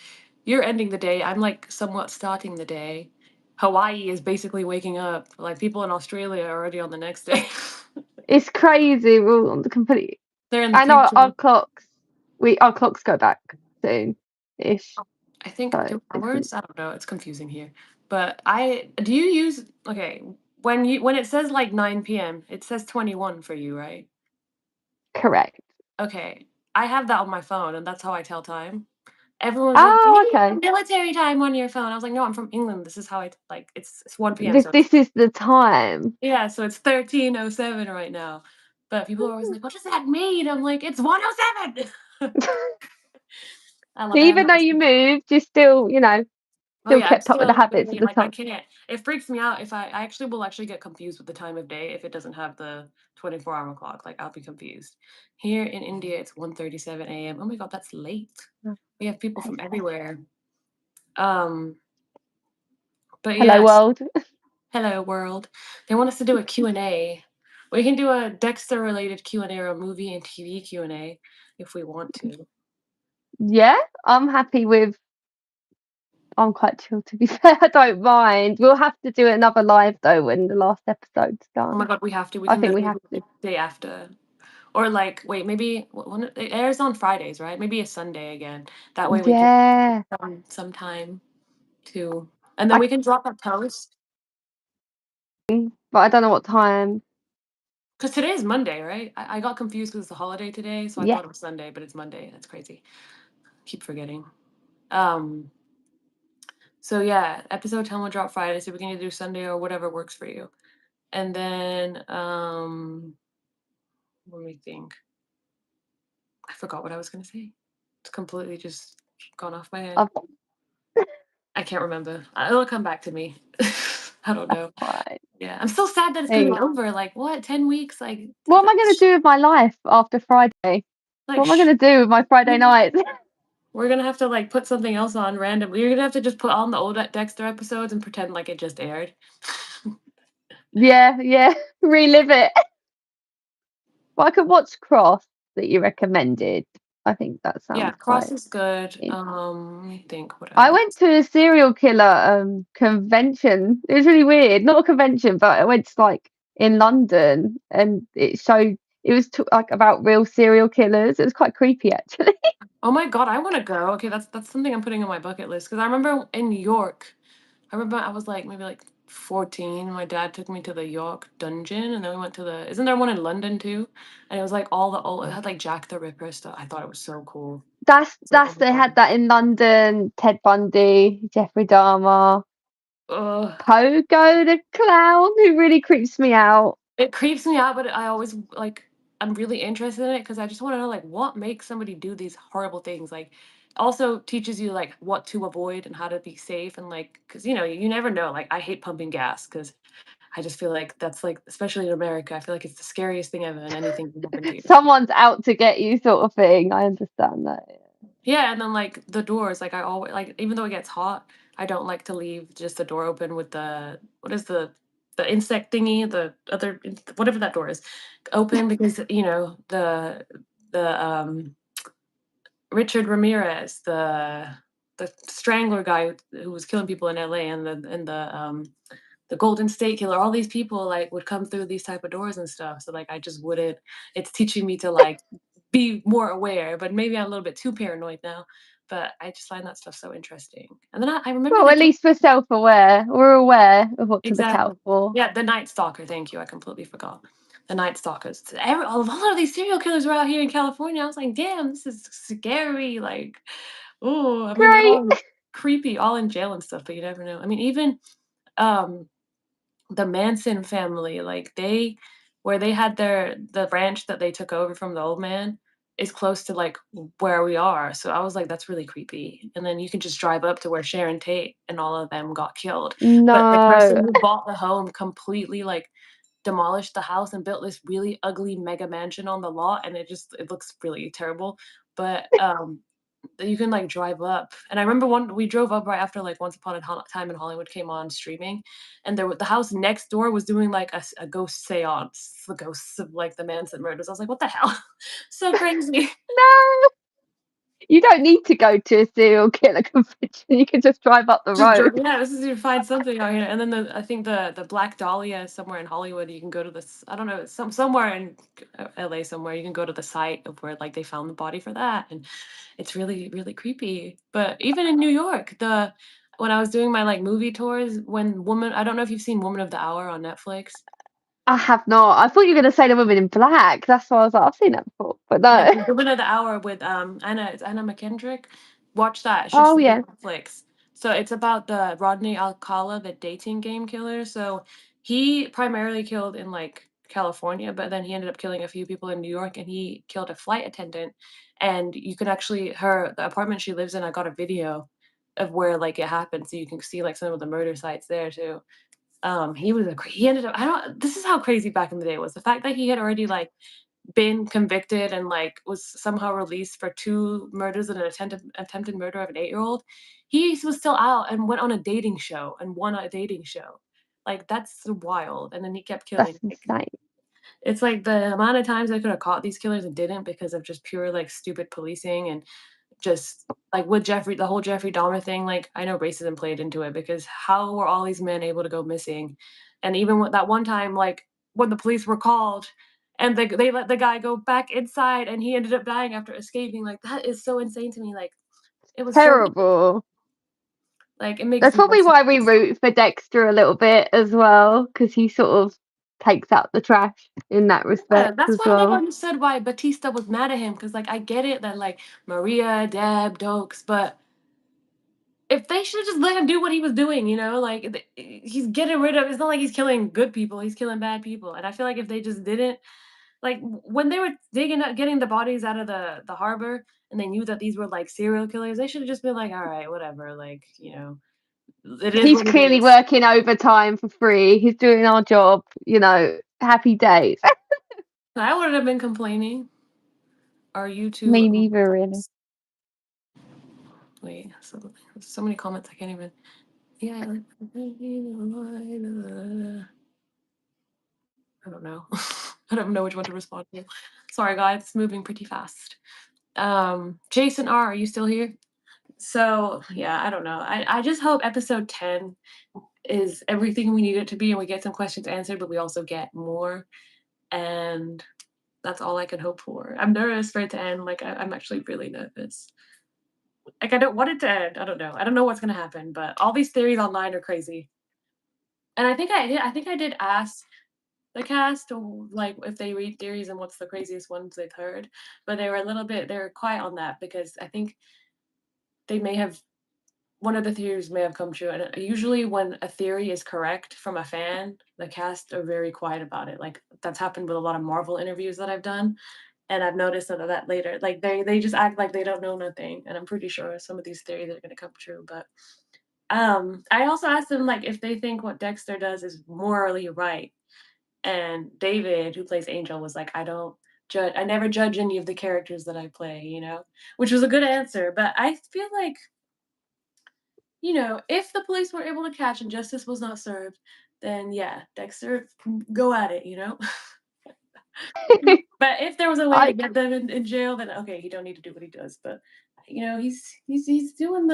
you're ending the day. I'm like somewhat starting the day. Hawaii is basically waking up. Like, people in Australia are already on the next day. It's crazy. We're all on the complete. They're in the And future. our clocks go back soon, ish. I think So 2 hours. I don't know. It's confusing here. But I do you use okay when it says like 9 p.m. It says 21 for you, right? correct. Okay, I have that on my phone, and that's how I tell time. Everyone's like, "Do Oh, you okay. have military time on your phone?" I was like, "No, I'm from England. This is how I like. It's 1 p.m. This So this is the time. yeah, so it's 13:07 right now." But people are always like, "What does that mean?" I'm like, "It's 1:07." So even Alabama though is you moved, you're still, oh, still yeah, I'm kept up with the still habits of very the like, I time. can't it freaks me out if I actually will actually get confused with the time of day if it doesn't have the 24-hour clock, like, I'll be confused. Here in India, it's 1:37 AM. Oh my god, that's late. We have people from everywhere. Um, but Hello yes, world. hello world. They want us to do a Q&A. We can do a Dexter related Q&A or a movie and TV Q&A if we want to. Yeah, I'm quite chill to be fair. I don't mind. We'll have to do another live though when the last episode's Oh my done. god, we have to. We I can think we literally have do to. it the day after. Or like, wait, maybe when it airs on Fridays, right? Maybe a Sunday again. That way we can Yeah. some time to, and then I we can drop a post but I don't know what time. because today is Monday, right? I got confused because it's a holiday today, so I Yeah. thought it was Sunday, but it's Monday. That's crazy. Keep forgetting. Um. So yeah, episode 10 will drop Friday, so we can either do Sunday or whatever works for you. And then let me think. I forgot what I was gonna say. It's completely just gone off my head. I've, I can't remember. It'll come back to me. I don't that's know. fine. Yeah, I'm still sad that it's gonna Hey, be over. Like, what? 10 weeks? Like, what am I gonna do with my life after Friday? like What am I gonna do with my Friday nights? we're gonna have to like put something else on randomly. You're gonna have to just put on the old Dexter episodes and pretend like it just aired. Yeah. Relive it. Well, I could watch Cross that you recommended. I think that Yeah, sounds Cross quite. is good. In- Let me think what I else. went to a serial killer convention. It was really weird. Not a convention, but I went to like in London, and it was like about real serial killers. It was quite creepy actually. Oh my god, I want to go. Okay, that's something I'm putting on my bucket list because I remember in New York. I remember I was like maybe like 14. My dad took me to the York dungeon, and then we went to the. Isn't there one in London too? And it was like all the old. It had like Jack the Ripper stuff. I thought it was so cool. It's like, oh That's my they had god. that in London. Ted Bundy, Jeffrey Dahmer, Ugh. Pogo the clown, who really creeps me out. It creeps me out, but I always like. I'm really interested in it because I just want to know like what makes somebody do these horrible things. Like, also teaches you like what to avoid and how to be safe and like because you never know. Like I hate pumping gas because I just feel like that's like, especially in America, I feel like it's the scariest thing ever and anything can happen to you. Someone's out to get you, sort of thing. I understand that. Yeah, and then like the doors, like I always like even though it gets hot, I don't like to leave just the door open with the what is the insect thingy, the other whatever that door is, open because the Richard Ramirez, the strangler guy who was killing people in LA and the Golden State Killer, all these people like would come through these type of doors and stuff. So like I just wouldn't. It's teaching me to like be more aware, but maybe I'm a little bit too paranoid now. But I just find that stuff so interesting. And then I remember Well, they at told least we're self-aware. We're aware of what to look exactly. out for. Yeah, the Night Stalker. Thank you. I completely forgot. the Night Stalkers. A lot of these serial killers were out here in California. I was like, damn, this is scary. Like, oh, I mean, they're Great. all creepy, all in jail and stuff, but you never know. I mean, even um the Manson family, like they where they had the ranch that they took over from the old man is close to like where we are. So I was like, that's really creepy. And then you can just drive up to where Sharon Tate and all of them got killed. But the No. person who bought the home completely like demolished the house and built this really ugly mega mansion on the lot, and it looks really terrible. But you can, like, drive up, and I remember one we drove up right after, like, Once Upon a Time in Hollywood came on streaming, and the house next door was doing, like, a ghost seance, the ghosts of, like, the Manson murders. I was like, "What the hell?" So crazy. No. You don't need to go to a serial killer convention. You can just drive up the Just dri road. yeah, this is you find something out here, and then I think the Black Dahlia is somewhere in Hollywood. You can go to this I don't know, somewhere in LA somewhere, you can go to the site of where, like, they found the body for that, and it's really, really creepy. But even in New York, the when I was doing my, like, movie tours, when Woman I don't know if you've seen Woman of the Hour on Netflix? I have not. I thought you were gonna say The Woman in Black. That's why I was like, I've seen that before, but Yeah, no. Woman of the Hour with, Anna McKendrick. Watch that, it should Oh, still be yeah. on Netflix. So it's about the Rodney Alcala, the dating game killer. So he primarily killed in, like, California, but then he ended up killing a few people in New York, and he killed a flight attendant, and you can actually the apartment she lives in, I got a video of where, like, it happened, so you can see, like, some of the murder sites there too. He ended up I don't this is how crazy back in the day was. The fact that he had already, like, been convicted and, like, was somehow released for 2 murders and an attempted murder of an 8-year-old. He was still out and went on a dating show and won a dating show. Like, that's wild, and then he kept killing, That's like insane. it's like the amount of times I coulda caught these killers and didn't because of just pure, like, stupid policing and just like, with the whole Jeffrey Dahmer thing, like, I know racism played into it because how were all these men able to go missing? And even with that one time, like, when the police were called and they let the guy go back inside and he ended up dying after escaping, like, that is so insane to me, like, it was so Terrible. like, it makes That's no probably why we sense. root for Dexter a little bit as well, because he sort of takes out the trash in that Yeah, respect that's as why I never well. understood why Batista was mad at him because, like, I get it that, like, Maria, Deb, Dokes, but if they should've just let him do what he was doing, you know, like, he's getting rid of it's not like he's killing good people, he's killing bad people, and I feel like if they just didn't like, when they were digging up getting the bodies out of the harbor and they knew that these were, like, serial killers, they should've just been like, "Alright, whatever," like, it is He's what it clearly is. working overtime for free. He's doing our job, happy days. I wouldn't have been complaining. Are you too Me neither, really. wait, so many comments I can't even yeah, like, I don't know. I don't know which one to respond to. Sorry, guys, it's moving pretty fast. Jason R, are you still here? So yeah, I don't know. I just hope episode 10 is everything we need it to be and we get some questions answered, but we also get more. And that's all I can hope for. I'm nervous for it to end. Like I'm actually really nervous. Like I don't want it to end. I don't know. I don't know what's gonna happen, but all these theories online are crazy. And I think I did ask the cast or like if they read theories and what's the craziest ones they've heard, but they were quiet on that because I think they may have one of the theories may have come true. And usually when a theory is correct from a fan, the cast are very quiet about it. Like that's happened with a lot of Marvel interviews that I've done. And I've noticed that later. Like they just act like they don't know nothing. And I'm pretty sure some of these theories are gonna come true. But I also asked them like if they think what Dexter does is morally right. And David, who plays Angel, was like, I never judge any of the characters that I play, which was a good answer. But I feel like if the police were able to catch and justice was not served, then yeah, Dexter, go at it. But if there was a way to I get them in jail, then okay, he don't need to do what he does. But he's doing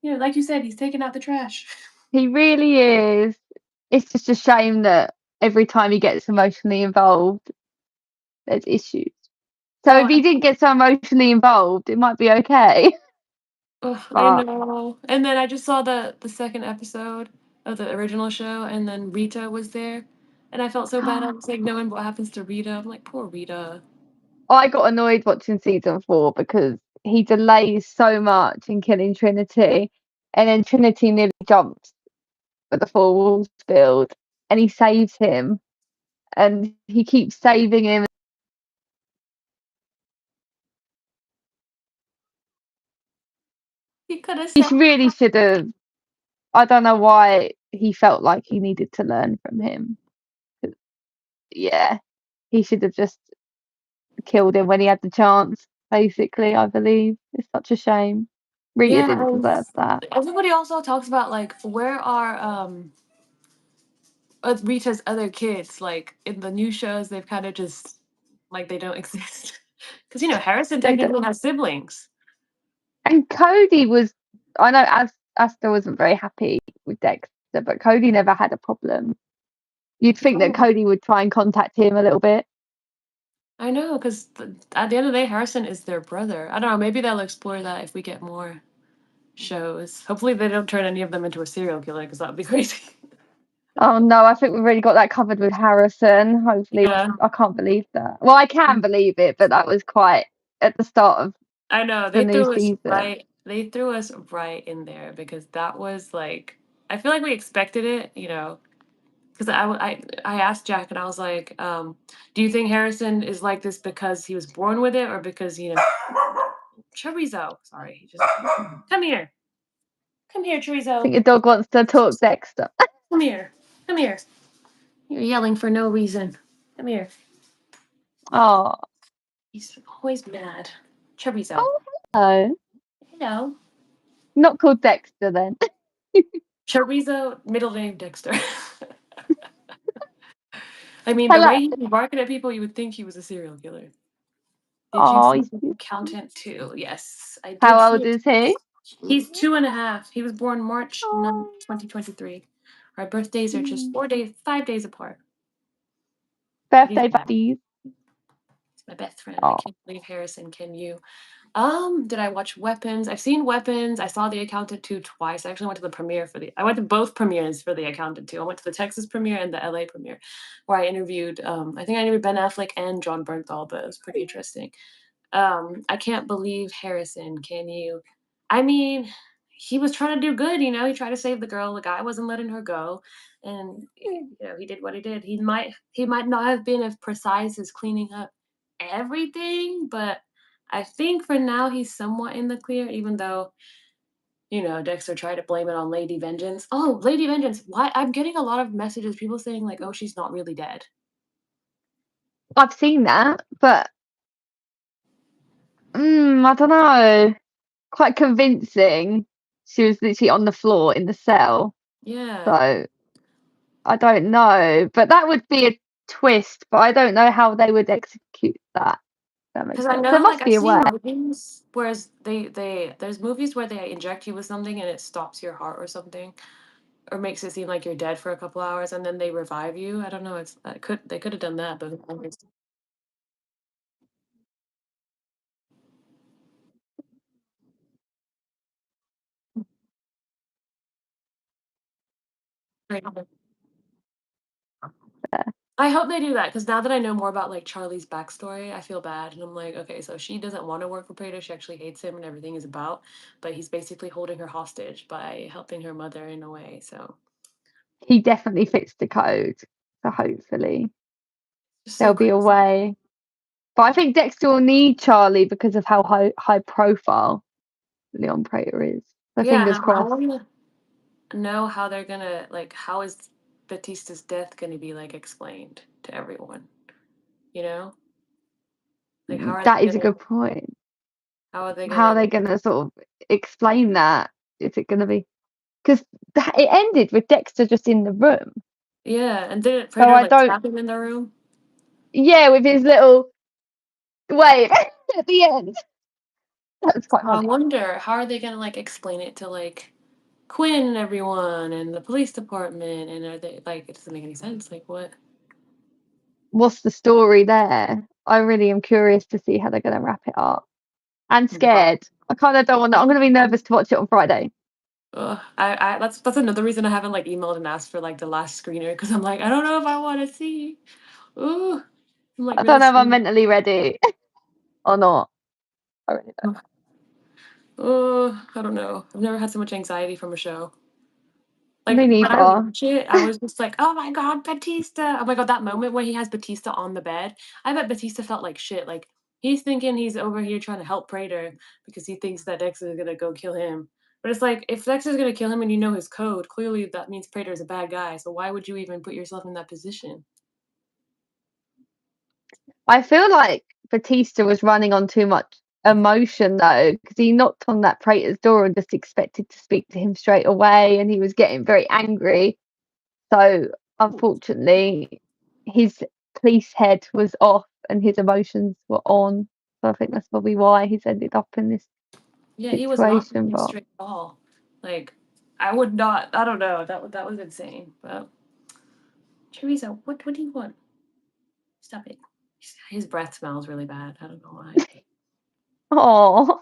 like you said, he's taking out the trash. He really is. It's just a shame that every time he gets emotionally involved, there's issues. So Oh, if he didn't get so emotionally involved, it might be okay. I But know. And then I just saw the second episode of the original show, and then Rita was there. And I felt so bad. I was like, knowing what happens to Rita. I'm like, poor Rita. I got annoyed watching season 4 because he delays so much in killing Trinity, and then Trinity nearly jumps at the four walls build, and he saves him, and he keeps saving him. He could have He said, really should have. I don't know why he felt like he needed to learn from him. Yeah, he should have just killed him when he had the chance. Basically, I believe it's such a shame. Rita yeah. didn't And deserve that. everybody also talks about like where are Rita's other kids? Like in the new shows, they've kind of just like they don't exist. Because Harrison They don't. technically has siblings. And Cody was. I know Asta wasn't very happy with Dexter, but Cody never had a problem. You'd think that Oh, Cody would try and contact him a little bit. I know, because at the end of the day, Harrison is their brother. I don't know. Maybe they'll explore that if we get more shows. Hopefully, they don't turn any of them into a serial killer, because that would be crazy. Oh no, I think we've already got that covered with Harrison. Hopefully, Yeah, I can't believe that. Well, I can believe it, but that was quite at the start of I know. the They new threw us season. right. They threw us right in there because that was like. I feel like we expected it, because I asked Jack and I was like, "Do you think Harrison is like this because he was born with it, or because chorizo? Sorry, he just come here, come here, I think chorizo, your dog wants to talk Dexter. come here, come here. You're yelling for no reason. Come here. Oh, He's always mad. Chorizo. oh, hello. Hello. Not called Dexter then. Chorizo, middle name Dexter. I mean, the Hello. way he was barking at people, you would think he was a serial killer. Did you Oh, see he's the cute. accountant too? Yes, I did How see old it. is he? He's 2.5. He was born March 9th, Oh, 2023. Our birthdays are just mm. 4 days, 5 days apart. But he's Birthday my, buddies. he's my best friend. I Oh, can't believe Harrison. Can you? Did I watch Weapons? I've seen Weapons. I saw The Accountant 2 twice. I actually went to the premiere I went to both premieres for The Accountant 2. I went to the Texas premiere and the LA premiere, where I interviewed. I think I interviewed Ben Affleck and John Bernthal, but it was pretty interesting. I can't believe Harrison. Can you? I mean, he was trying to do good. He tried to save the girl. The guy wasn't letting her go, and he did what he did. He might not have been as precise as cleaning up everything, but I think for now he's somewhat in the clear. Even though Dexter tried to blame it on Lady Vengeance. Oh, Lady Vengeance! Why? I'm getting a lot of messages. People saying like, "Oh, she's not really dead." I've seen that, but I don't know. Quite convincing. She was literally on the floor in the cell. Yeah. So I don't know. But that would be a twist, but I don't know how they would execute that. If that Because makes I sense. There know, like, must I've be a seen way. movies, whereas there's movies where they inject you with something and it stops your heart or something, or makes it seem like you're dead for a couple hours and then they revive you. I don't know. They could have done that, but I hope they do that because now that I know more about like Charlie's backstory, I feel bad and I'm like, okay, so she doesn't want to work for Prater. She actually hates him and everything is about, but he's basically holding her hostage by helping her mother in a way. So He definitely fits the code. So hopefully just so there'll be a crazy. way. But I think Dexter will need Charlie because of how high profile Leon Prater is. So Yeah, and fingers I crossed. want to know how they're gonna like how is Batista's death gonna be like explained to everyone? You know? Like That is a good point. how are they How gonna are they like going to sort of explain that? Is it going to be because it ended with Dexter just in the room? yeah, and didn't So Prater I like don't. trap him in the room? Yeah, with his little wave at the end. That was quite So I funny. wonder how are they gonna like explain it to like Quinn and everyone and the police department and are they like it doesn't make any sense. Like what? What's the story there? I really am curious to see how they're going to wrap it up. And Wow. scared. I kind of don't want to. I'm going to be nervous to watch it on Friday. Ugh, that's another reason I haven't, like, emailed and asked for, like, the last screener, because 'cause I'm like, "I don't know if I wanna see." Ooh, I'm, like, I really don't know if I'm scared. mentally ready or not. I really don't. I don't know. I've never had so much anxiety from a show. Like, Me when I neither. watch it, I was just like, "Oh my god, Batista!" Oh my god, that moment when he has Batista on the bed, I bet Batista felt like shit, like, he's thinking he's over here trying to help Prater because he thinks that Dexter is gonna go kill him. But it's like, if Dexter's gonna kill him and you know his code, clearly that means Prater is a bad guy, so why would you even put yourself in that position? I feel like Batista was running on too much emotion though, because he knocked on that Praetor's door and just expected to speak to him straight away, and he was getting very angry. So unfortunately, his police head was off and his emotions were on. So I think that's probably why he's ended up in this Yeah, he was not situation. thinking But straight at all. Like, I would not, I don't know, that was insane, but Teresa, what do you want? Stop it. His breath smells really bad. I don't know why. oh,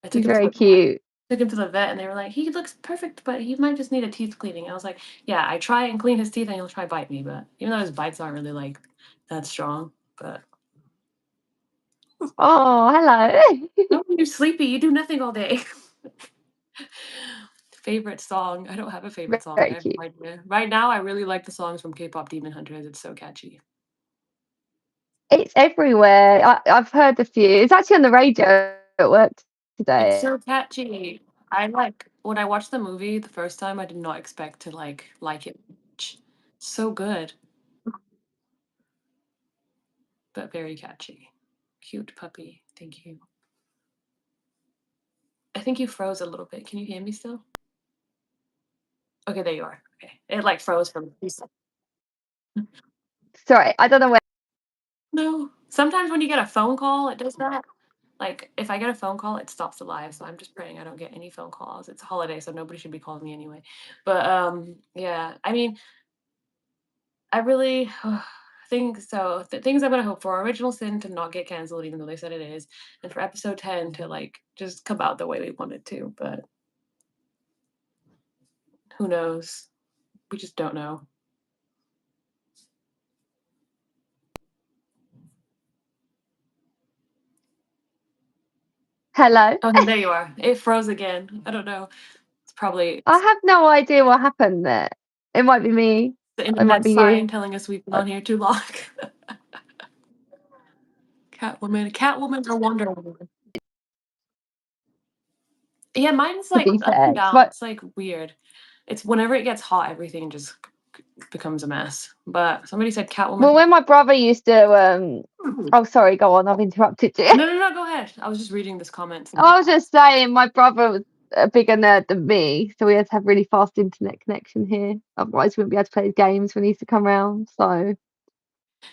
I took he's him to very the vet. cute. Took him to the vet, and they were like, "He looks perfect, but he might just need a teeth cleaning." I was like, "Yeah, I try and clean his teeth, and he'll try bite me." But even though his bites aren't really like that strong, but Oh, hello. oh, you're sleepy. You do nothing all day. Favorite song? I don't have a favorite song. I Very have no cute. idea. Right now, I really like the songs from K-pop Demon Hunters. It's so catchy. It's everywhere. I've heard a few. It's actually on the radio at work It's today. so catchy. I like when I watched the movie the first time, I did not expect to like it much. So good, but very catchy. Cute puppy. Thank you. I think you froze a little bit. Can you hear me still? Okay, there you are. Okay. It like froze for a second. Sorry, I don't know where. No. Sometimes when you get a phone call, it does that. Like if I get a phone call, it stops the live. So I'm just praying I don't get any phone calls. It's a holiday, so nobody should be calling me anyway. But yeah. I mean, I really think so. The things I'm gonna hope for: Original Sin to not get canceled, even though they said it is, and for episode 10 to like just come out the way we want it to. But who knows? We just don't know. Hello. Oh, there you are. It froze again. I don't know. It's probably I have no idea what happened there. It might be me. the It might internet be sign you. telling us we've been uh, on here too long. Catwoman or Wonder Woman. Yeah, mine's To like be up and fair, down. It's like weird. It's whenever it gets hot, everything just becomes a mess. But somebody said well, Catwoman. when my brother used to, oh, sorry, go on. I've interrupted you. No, no, no, go ahead. I was just reading this comment. I was just saying, my brother was a bigger nerd than me, so we had to have really fast internet connection here. Otherwise, we wouldn't be able to play his games when he used to come round. So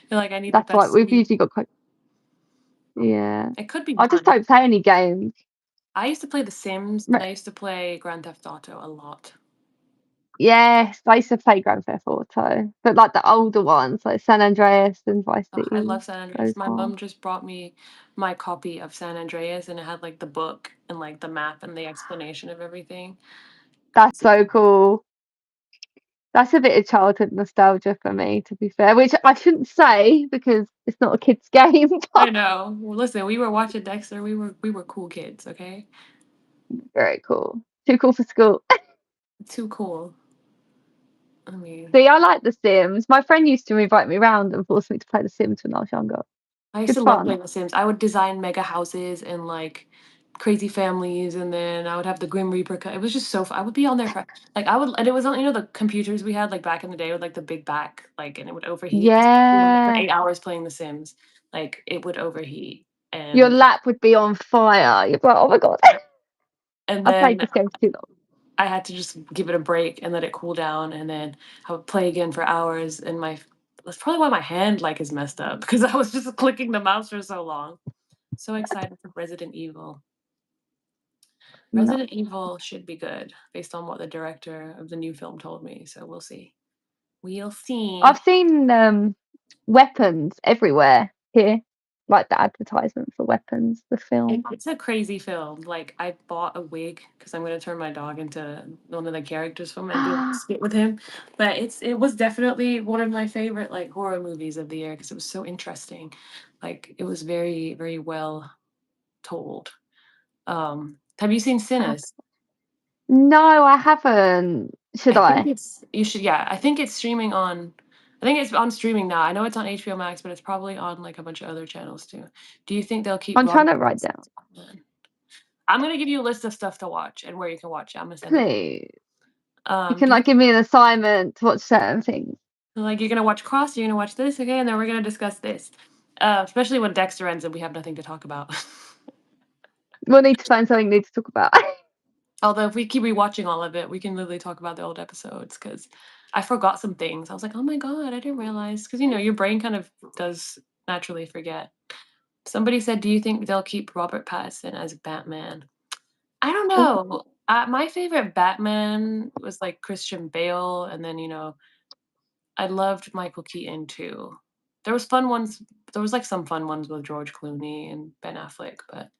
Feel like I need the that's why best we've speed. usually got quite. Yeah, It could be I just mine. don't play any games. I used to play The Sims and I used to play Grand Theft Auto a lot. Yes, I used to play Grand Theft Auto, but like the older ones, like San Andreas and Vice Ugh, I City, love San Andreas. those My ones. mom just brought me my copy of San Andreas and it had like the book and like the map and the explanation of everything. That's so cool. That's a bit of childhood nostalgia for me, to be fair, which I shouldn't say because it's not a kid's game, I but know. Well, listen, we were watching Dexter. We were cool kids, okay? very cool. Too cool for school. Too cool. I mean, See, I like The Sims. My friend used to invite me around and force me to play The Sims when I was younger. I used Good to love fun. playing The Sims. I would design mega houses and like crazy families, and then I would have the Grim Reaper. It was just so fun. I would be on there for like I would, and it was on the computers we had like back in the day with like the big back, like, and it would overheat because for Yeah. 8 hours playing The Sims, like it would overheat, Your and lap would be on fire. You'd be like, oh my God, and I played then this game for too long. I had to just give it a break and let it cool down, and then I would play again for hours. And that's probably why my hand like is messed up because I was just clicking the mouse for so long. So excited for Resident Evil. No. Resident Evil should be good based on what the director of the new film told me. So we'll see. We'll see. I've seen weapons everywhere here. like the advertisement for Weapons, the film. It's a crazy film. Like, I bought a wig because I'm gonna turn my dog into one of the characters from it and be able to skit with him. But it was definitely one of my favorite, like, horror movies of the year because it was so interesting. Like, it was very, very well told. Have you seen Uh, Sinners? no, I haven't. Should I think I? it's you should yeah, I think it's streaming on I think it's on streaming now. I know it's on HBO Max, but it's probably on, like, a bunch of other channels too. Do you think they'll keep I'm trying Robert to write Pattinson down. as Batman? I'm gonna give you a list of stuff to watch and where you can watch it. I'm gonna send it. Please. You can Do you like give me an assignment to watch certain things. like, you're gonna watch Cross, you're gonna watch this, okay, and then we're gonna discuss this. Especially when Dexter ends and we have nothing to talk about. We'll need to find something new to talk about. Although if we keep rewatching all of it, we can literally talk about the old episodes because I forgot some things. I was like, "Oh my god, I didn't realize." Because your brain kind of does naturally forget. Somebody said, "Do you think they'll keep Robert Pattinson as Batman?" I don't Ooh, know. My favorite Batman was, like, Christian Bale, and then, I loved Michael Keaton too. There was fun ones there was, like, some fun ones with George Clooney and Ben Affleck, but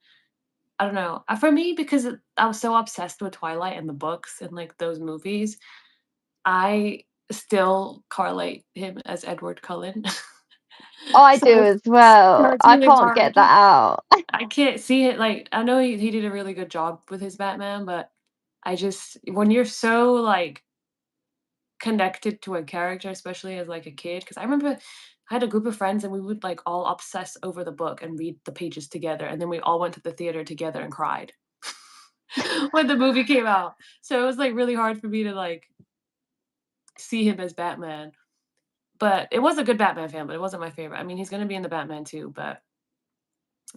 I don't know. For me, because I was so obsessed with Twilight and the books and, like, those movies, I still correlate him as Edward Cullen. I So do as well. it's I really can't hard. get that out. I can't see it, like, I know he did a really good job with his Batman, but I just when you're so, like, connected to a character, especially as, like, a kid, because I remember I had a group of friends and we would, like, all obsess over the book and read the pages together, and then we all went to the theater together and cried when the movie came out. So it was, like, really hard for me to, like, see him as Batman. But it was a good Batman fan, but it wasn't my favorite. I mean, he's gonna be in the Batman too, but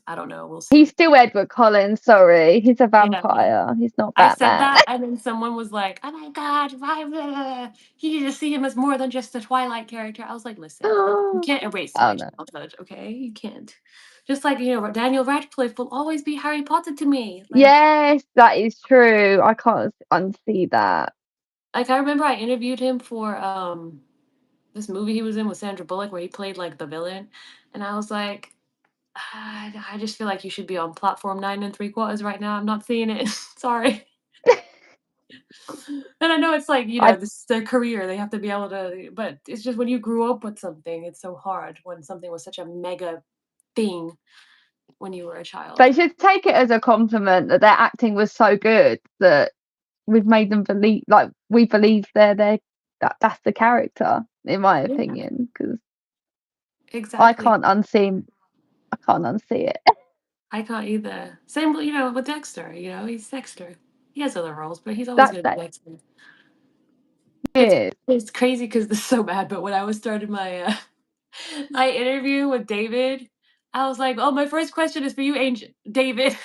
I don't know, we'll He's see. still Edward Collins, sorry. He's a Yeah. vampire. He's not I said Batman. that, and then someone was like, "Oh my god, why blah, blah, blah. You need to see him as more than just a Twilight character." I was like, "Listen, you Oh can't erase my no. childhood, okay? You can't." Just like, Daniel Radcliffe will always be Harry Potter to me. Yes, that is true. I can't unsee that. I remember I interviewed him for this movie he was in with Sandra Bullock where he played like the villain, and I was like, I just feel like you should be on platform 9 and 3/4 right now. I'm not seeing it. Sorry. And I know it's like, I this is their career. They have to be able to, but it's just when you grew up with something, it's so hard when something was such a mega thing when you were a child. They should take it as a compliment that their acting was so good that we've made them believe, like we believe that's the character, in my Yeah, opinion, because I exactly. can't unsee I can't unsee it. I can't either. Same, with Dexter. He's Dexter. He has other roles, but he's always That's gonna be that Dexter. It's is. it's crazy because this is so bad, but when I was starting my my interview with David, I was like, "Oh, my first question is for you, Angel David."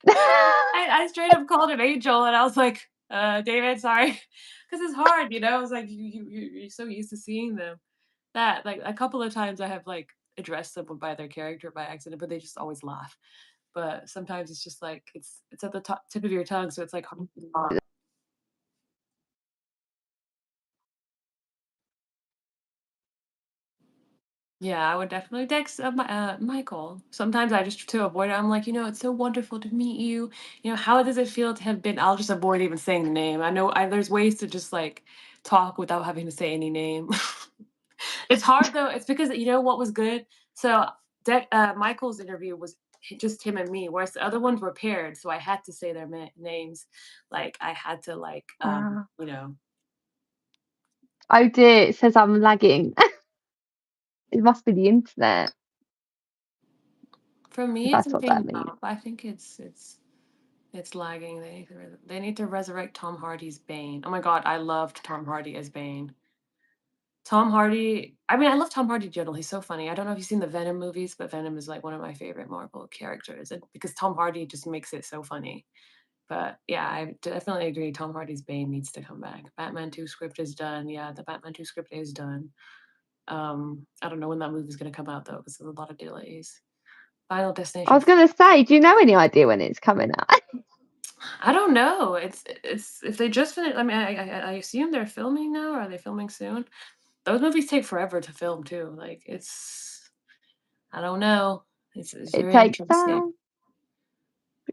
I straight up called him Angel, and I was like, David, sorry," because it's hard, I was like, you're so used to seeing them that like a couple of times I have like addressed someone by their character by accident, but they just always laugh. But sometimes it's just like it's at the tip of your tongue, so it's like hard to not. Yeah, I would definitely text Michael. Sometimes I just to avoid it, I'm like, it's so wonderful to meet you. How does it feel to have been? I'll just avoid even saying the name. I know there's ways to just like talk without having to say any name. It's hard though. It's because you know what was good. So Michael's interview was just him and me, whereas the other ones were paired. So I had to say their names. Like I had to like Ah. you know. Oh dear, it says I'm lagging. It must be the internet, For if me, it's that's what that looking means. up. I think it's lagging. They need to resurrect Tom Hardy's Bane. Oh my god, I loved Tom Hardy as Bane. Tom Hardy. I mean, I love Tom Hardy in general. He's so funny. I don't know if you've seen the Venom movies, but Venom is like one of my favorite Marvel characters, and because Tom Hardy just makes it so funny. But yeah, I definitely agree. Tom Hardy's Bane needs to come back. Batman 2 script is done. Yeah, the Batman 2 script is done. I don't know when that movie's gonna come out though, because there's a lot of delays. Final I Destination was gonna say, do you know any idea when it's coming out? I don't know. It's if they just finished. I mean, I assume they're filming now. Or are they filming soon? Those movies take forever to film too. Like it's I don't know. It's It very takes interesting. time.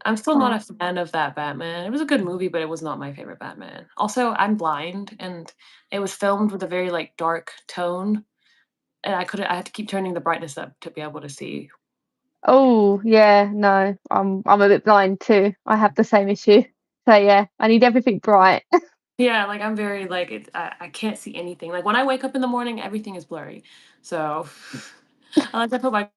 I'm still not Time. a fan of that Batman. It was a good movie, but it was not my favorite Batman. Also, I'm blind, and it was filmed with a very, like, dark tone, and I had to keep turning the brightness up to be able to see. Oh, yeah, no, I'm a bit blind too. I have the same issue. So yeah, I need everything bright. Yeah, like, I'm very, like, I can't see anything. Like, when I wake up in the morning, everything is blurry. So, unless I put my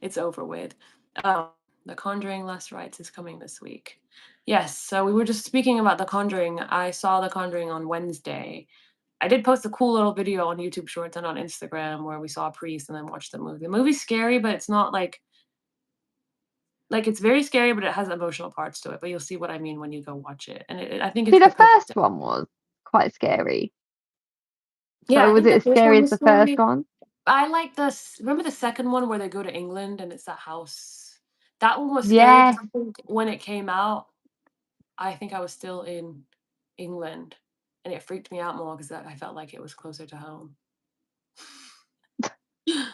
it's over with. Um, The Conjuring Last Rites is coming this week. Yes, so we were just speaking about The Conjuring. I saw The Conjuring on Wednesday. I did post a cool little video on YouTube Shorts and on Instagram where we saw a priest and then watched the movie. The movie's scary, but it's not like it's very scary, but it has emotional parts to it. But you'll see what I mean when you go watch it. And I think See, it's the because first one was quite scary. yeah, So I was think it the as first scary one as was the first scary. one? I like this. Remember the second one where they go to England and it's that house? That one was scary because Yes. I think when it came out, I think I was still in England and it freaked me out more because I felt like it was closer to home.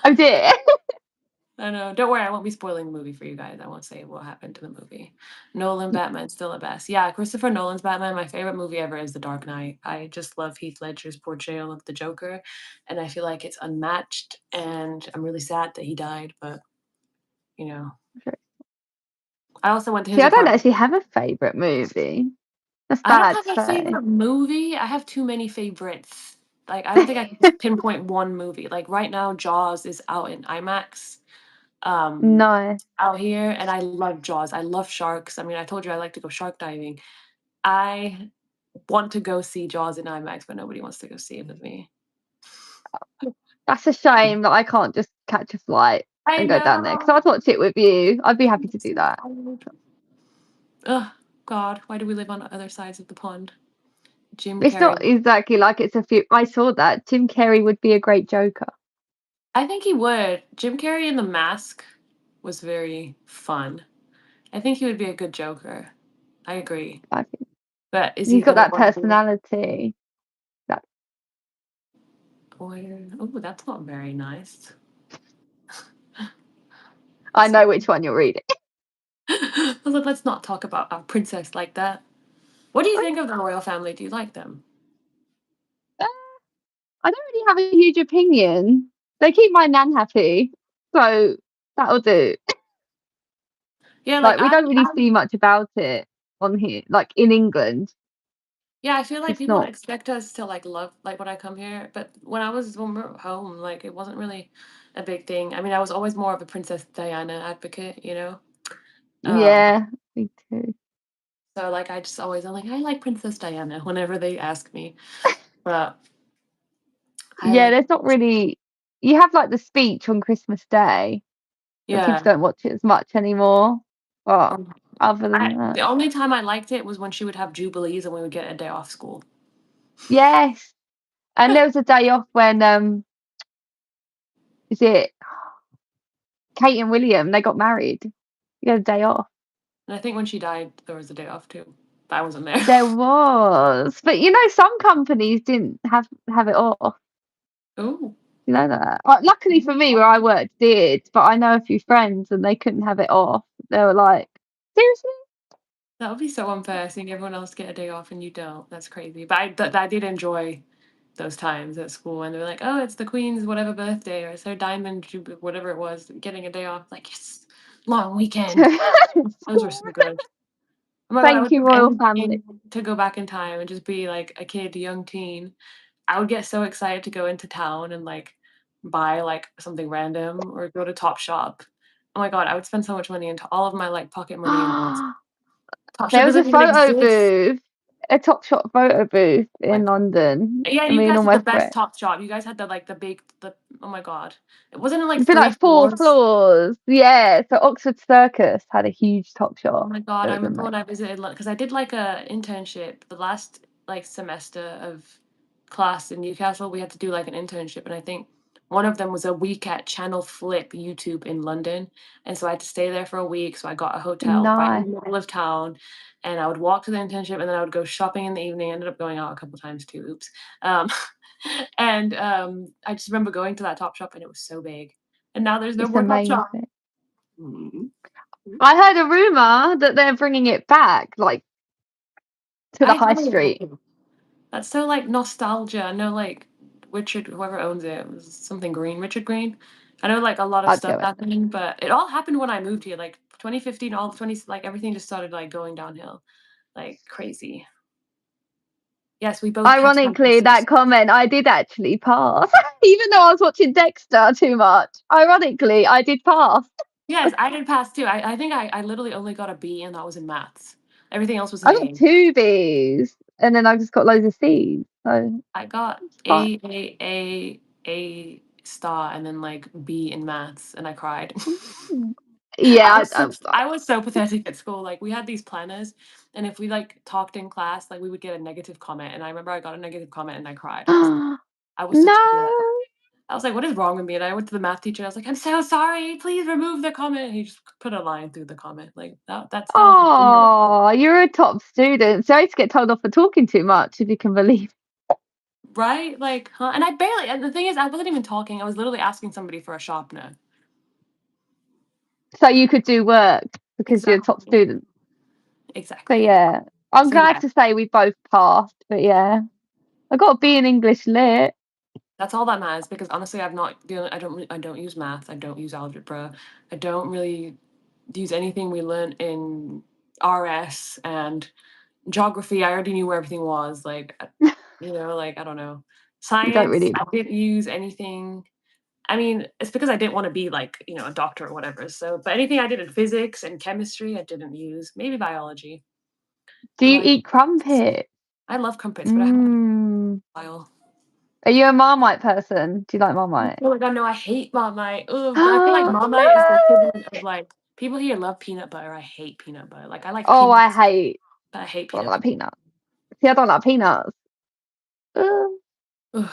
Oh dear. I know. Don't worry, I won't be spoiling the movie for you guys. I won't say what happened to the movie. Nolan Batman's still the best. Yeah, Christopher Nolan's Batman, my favorite movie ever is The Dark Knight. I just love Heath Ledger's portrayal of the Joker, and I feel like it's unmatched. And I'm really sad that he died, but you know, I also went to See, his I don't apartment. actually have a favourite movie. That's I don't bad have to a say. favorite movie. I have too many favorites. Like I don't think I can just pinpoint one movie. Like right now, Jaws is out in IMAX. Um, No. out here, and I love Jaws. I love sharks. I mean, I told you I like to go shark diving. I want to go see Jaws in IMAX, but nobody wants to go see it with me. That's a shame that I can't just catch a flight I and go down there, because know. I'd watch it with you. I'd be happy I'm to do so that. tired. Ugh, God, why do we live on other sides of the pond? Jim It's not Carrey. exactly like it's a few. I saw that. Jim Carrey would be a great Joker. I think he would. Jim Carrey in The Mask was very fun. I think he would be a good Joker. I agree. I think But is he he's got gonna that want to be personality. That lawyer? Oh, that's not very nice. I know which one you're reading. I was like, let's not talk about our princess like that. What do you think of the royal family? Do you like them? I don't really have a huge opinion. They keep my nan happy, so that'll do. Yeah, like Like, we don't really see much about it on here, like in England. yeah, I feel like It's people not. expect us to like love like when I come here, but when we were home, like it wasn't really a big thing. I mean, I was always more of a Princess Diana advocate, you know. Um, Yeah, me too. so like I'm like I like Princess Diana whenever they ask me, but I Yeah, like there's not really. You have like the speech on Christmas Day, but people yeah. don't watch it as much anymore. But Um, other than that, the only time I liked it was when she would have jubilees and we would get a day off school. yes. And there was a day off when is it Kate and William? They got married. You had a day off. And I think when she died, there was a day off too. But I wasn't there. There was, but you know, some companies didn't have it off. Oh, You know that. Luckily for me, where I worked, did. But I know a few friends, and they couldn't have it off. They were like, "Seriously?" that would be so unfair seeing everyone else get a day off and you don't. That's crazy. But I did enjoy those times at school and they're like, oh, it's the queen's whatever birthday or it's her diamond whatever it was, getting a day off. Like, yes, long weekend. Those were so good. Oh my god, I Thank would you, give royal family. anything to go back in time and just be like a kid, a young teen. I would get so excited to go into town and like buy like something random or go to Topshop. Oh my god, I would spend so much money into all of my like pocket money and Topshop There was a doesn't even photo exist. booth, a Topshop photo booth My in London. yeah, you Me and guys all had my the best friends. top shop. You guys had the big the oh my god. It wasn't in like It'd be 3 like four floors. floors. Yeah. So Oxford Circus had a huge Oh Topshop. my god, It I was remember when amazing. I visited because I did like a internship the last like semester of class in Newcastle. We had to do like an internship, and I think one of them was a week at Channel Flip YouTube in London, and so I had to stay there for a week. So I got a hotel right in Nice. the middle of town, and I would walk to the internship, and then I would go shopping in the evening. I ended up going out a couple times too. Oops. Um, and I just remember going to that Top Shop, and it was so big. And now there's no It's more Topshop. amazing. I heard a rumor that they're bringing it back, like to the I high know. street. That's so like nostalgia. I know like Richard, whoever owns it, was something Green, Richard Green. I know like a lot of I'd stuff go in. happening, but it all happened when I moved here, like 2015, all 20, like everything just started like going downhill, like crazy. Yes, we both passed our Ironically, classes. that comment I did actually pass, even though I was watching Dexter too much. Ironically, I did pass. Yes, I did pass too. I think I literally only got a B, and that was in maths. Everything else was an I got A. 2 Bs, and then I just got loads of Cs. So I got it's fine. A star, and then like B in maths, and I cried. Yeah, I was so pathetic at school. Like we had these planners, and if we like talked in class, like we would get a negative comment. And I remember I got a negative comment and I cried. I was such a flirt. no. I was like, "What is wrong with me?" And I went to the math teacher. I was like, "I'm so sorry. Please remove the comment." And he just put a line through the comment. Like that's how. Oh, you're a top student. Sorry to get told off for talking too much, if you can believe. Right? Like, huh? And I barely. And the thing is, I wasn't even talking. I was literally asking somebody for a sharpener. So you could do work because you're a top Exactly. student. So Exactly. yeah, I'm So glad yeah, to say we both passed. But yeah, I got a B in English lit. that's all that matters because honestly, I've not dealing. I don't use math. I don't use algebra. I don't really use anything we learned in RS and geography. I already knew where everything was. Like, like I don't know. You don't Science, really. I didn't use anything. I mean, it's because I didn't want to be like, a doctor or whatever. So, but anything I did in physics and chemistry, I didn't use. Maybe biology, Do you but eat crumpet? I love crumpets, but I haven't had Mm. a while. Are you a Marmite person? Do you like Marmite? Oh my god, no, I hate Marmite. Ugh, but I feel like Oh Marmite is the no! equivalent of like people here love peanut butter. I hate peanut butter. Like I like Oh, I peanuts, hate. but I hate I don't peanut like butter. peanuts. See, I don't like peanuts. Ugh. Ugh,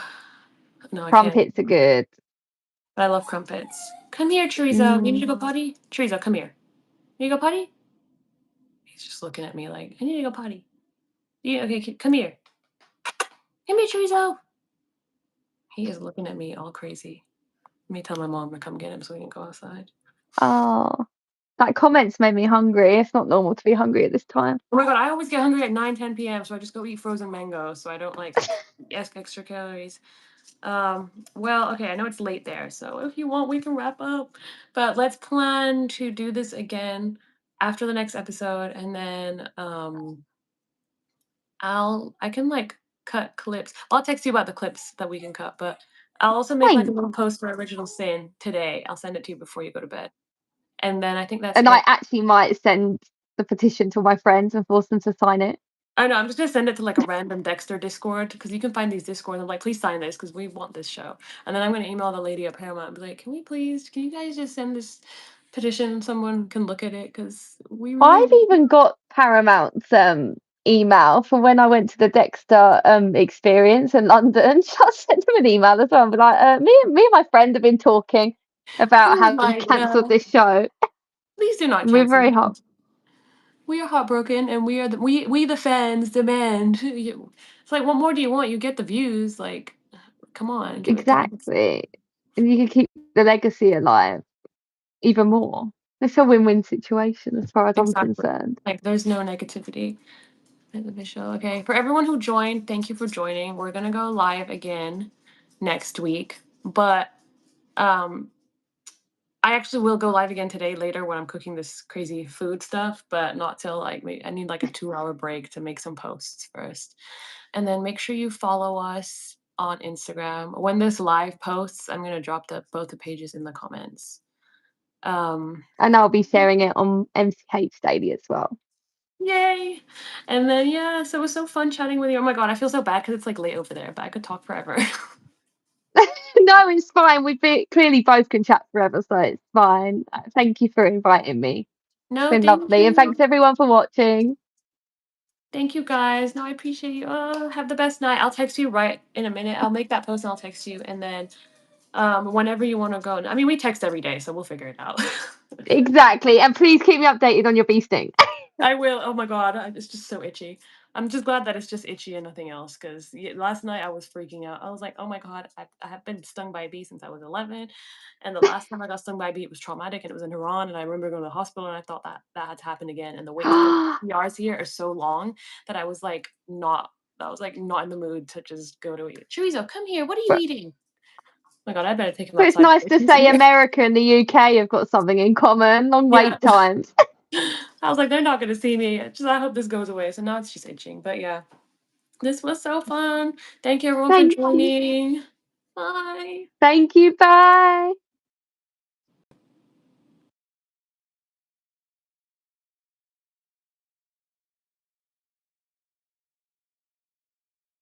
no, I can't. Crumpets are good. But I love crumpets. Come here, Chorizo. You need to Mm. go potty? Chorizo, come here. You need to go potty? He's just looking at me like, I need to go potty. Yeah, okay, come here. Come here, Chorizo. He is looking at me all crazy. Let me tell my mom to come get him so we can go outside. Oh, that comment's made me hungry. It's not normal to be hungry at this time. Oh my god, I always get hungry at 9, 10 p.m., so I just go eat frozen mango so I don't like extra calories. Well, okay, I know it's late there, so if you want, we can wrap up. But let's plan to do this again after the next episode, and then I can like cut clips. I'll text you about the clips that we can cut, but I'll also make like a Fine. little post for Original Sin today. I'll send it to you before you go to bed. And then I think that's And I it. actually might send the petition to my friends and force them to sign it. I know, I'm just gonna send it to like a random Dexter Discord because you can find these Discords. I'm like, please sign this because we want this show. And then I'm gonna email the lady at Paramount and be like, can you guys just send this petition? Someone can look at it because we really. I've even got Paramount's email from when I went to the Dexter experience in London. I sent them an email as well. And be like, me and my friend have been talking about Oh how you've my cancelled god! this show. Please do not We're cancel very hot. it. We are heartbroken, and we the fans demand. It's like, what more do you want? You get the views. Like, come on, give it to us. Exactly. And you can keep the legacy alive even more. It's a win-win situation as far as I'm Exactly. concerned. Like, there's no negativity. Beneficial. Okay. For everyone who joined, thank you for joining. We're gonna go live again next week. But um I actually will go live again today later when I'm cooking this crazy food stuff, but not till like maybe I need like a 2 hour break to make some posts first. And then make sure you follow us on Instagram. When this live posts, I'm gonna drop both the pages in the comments. And I'll be sharing it on MCH Daily as well. Yay! And then yeah, so it was so fun chatting with you. Oh my god, I feel so bad because it's like late over there, but I could talk forever. No, it's fine. Clearly both can chat forever, so it's fine. Thank you for inviting me. It's No, been thank lovely. And you. thanks everyone for watching. Thank you guys. No, I appreciate you. Have the best night. I'll text you right in a minute. I'll make that post and I'll text you. And then whenever you want to go. I mean, we text every day, so we'll figure it out. Exactly. And please keep me updated on your bee sting. I will. Oh my god, it's just so itchy. I'm just glad that it's just itchy and nothing else. Cause last night I was freaking out. I was like, "Oh my god, I have been stung by a bee since I was 11, and the last time I got stung by a bee, it was traumatic, and it was in Iran, and I remember going to the hospital, and I thought that that had to happen again, and the wait for PRs here are so long that I was, like, not in the mood to just go to eat. "Chorizo, come here, what are you But eating?" My god, I better take him but it's outside nice before to he sees say me. America and the UK have got something in common, long Yeah. wait times. I was like, "They're not gonna see me, just I hope this goes away." So now it's just itching, but yeah. This was so fun. Thank you everyone for Thank you. joining. Bye. Thank you, bye.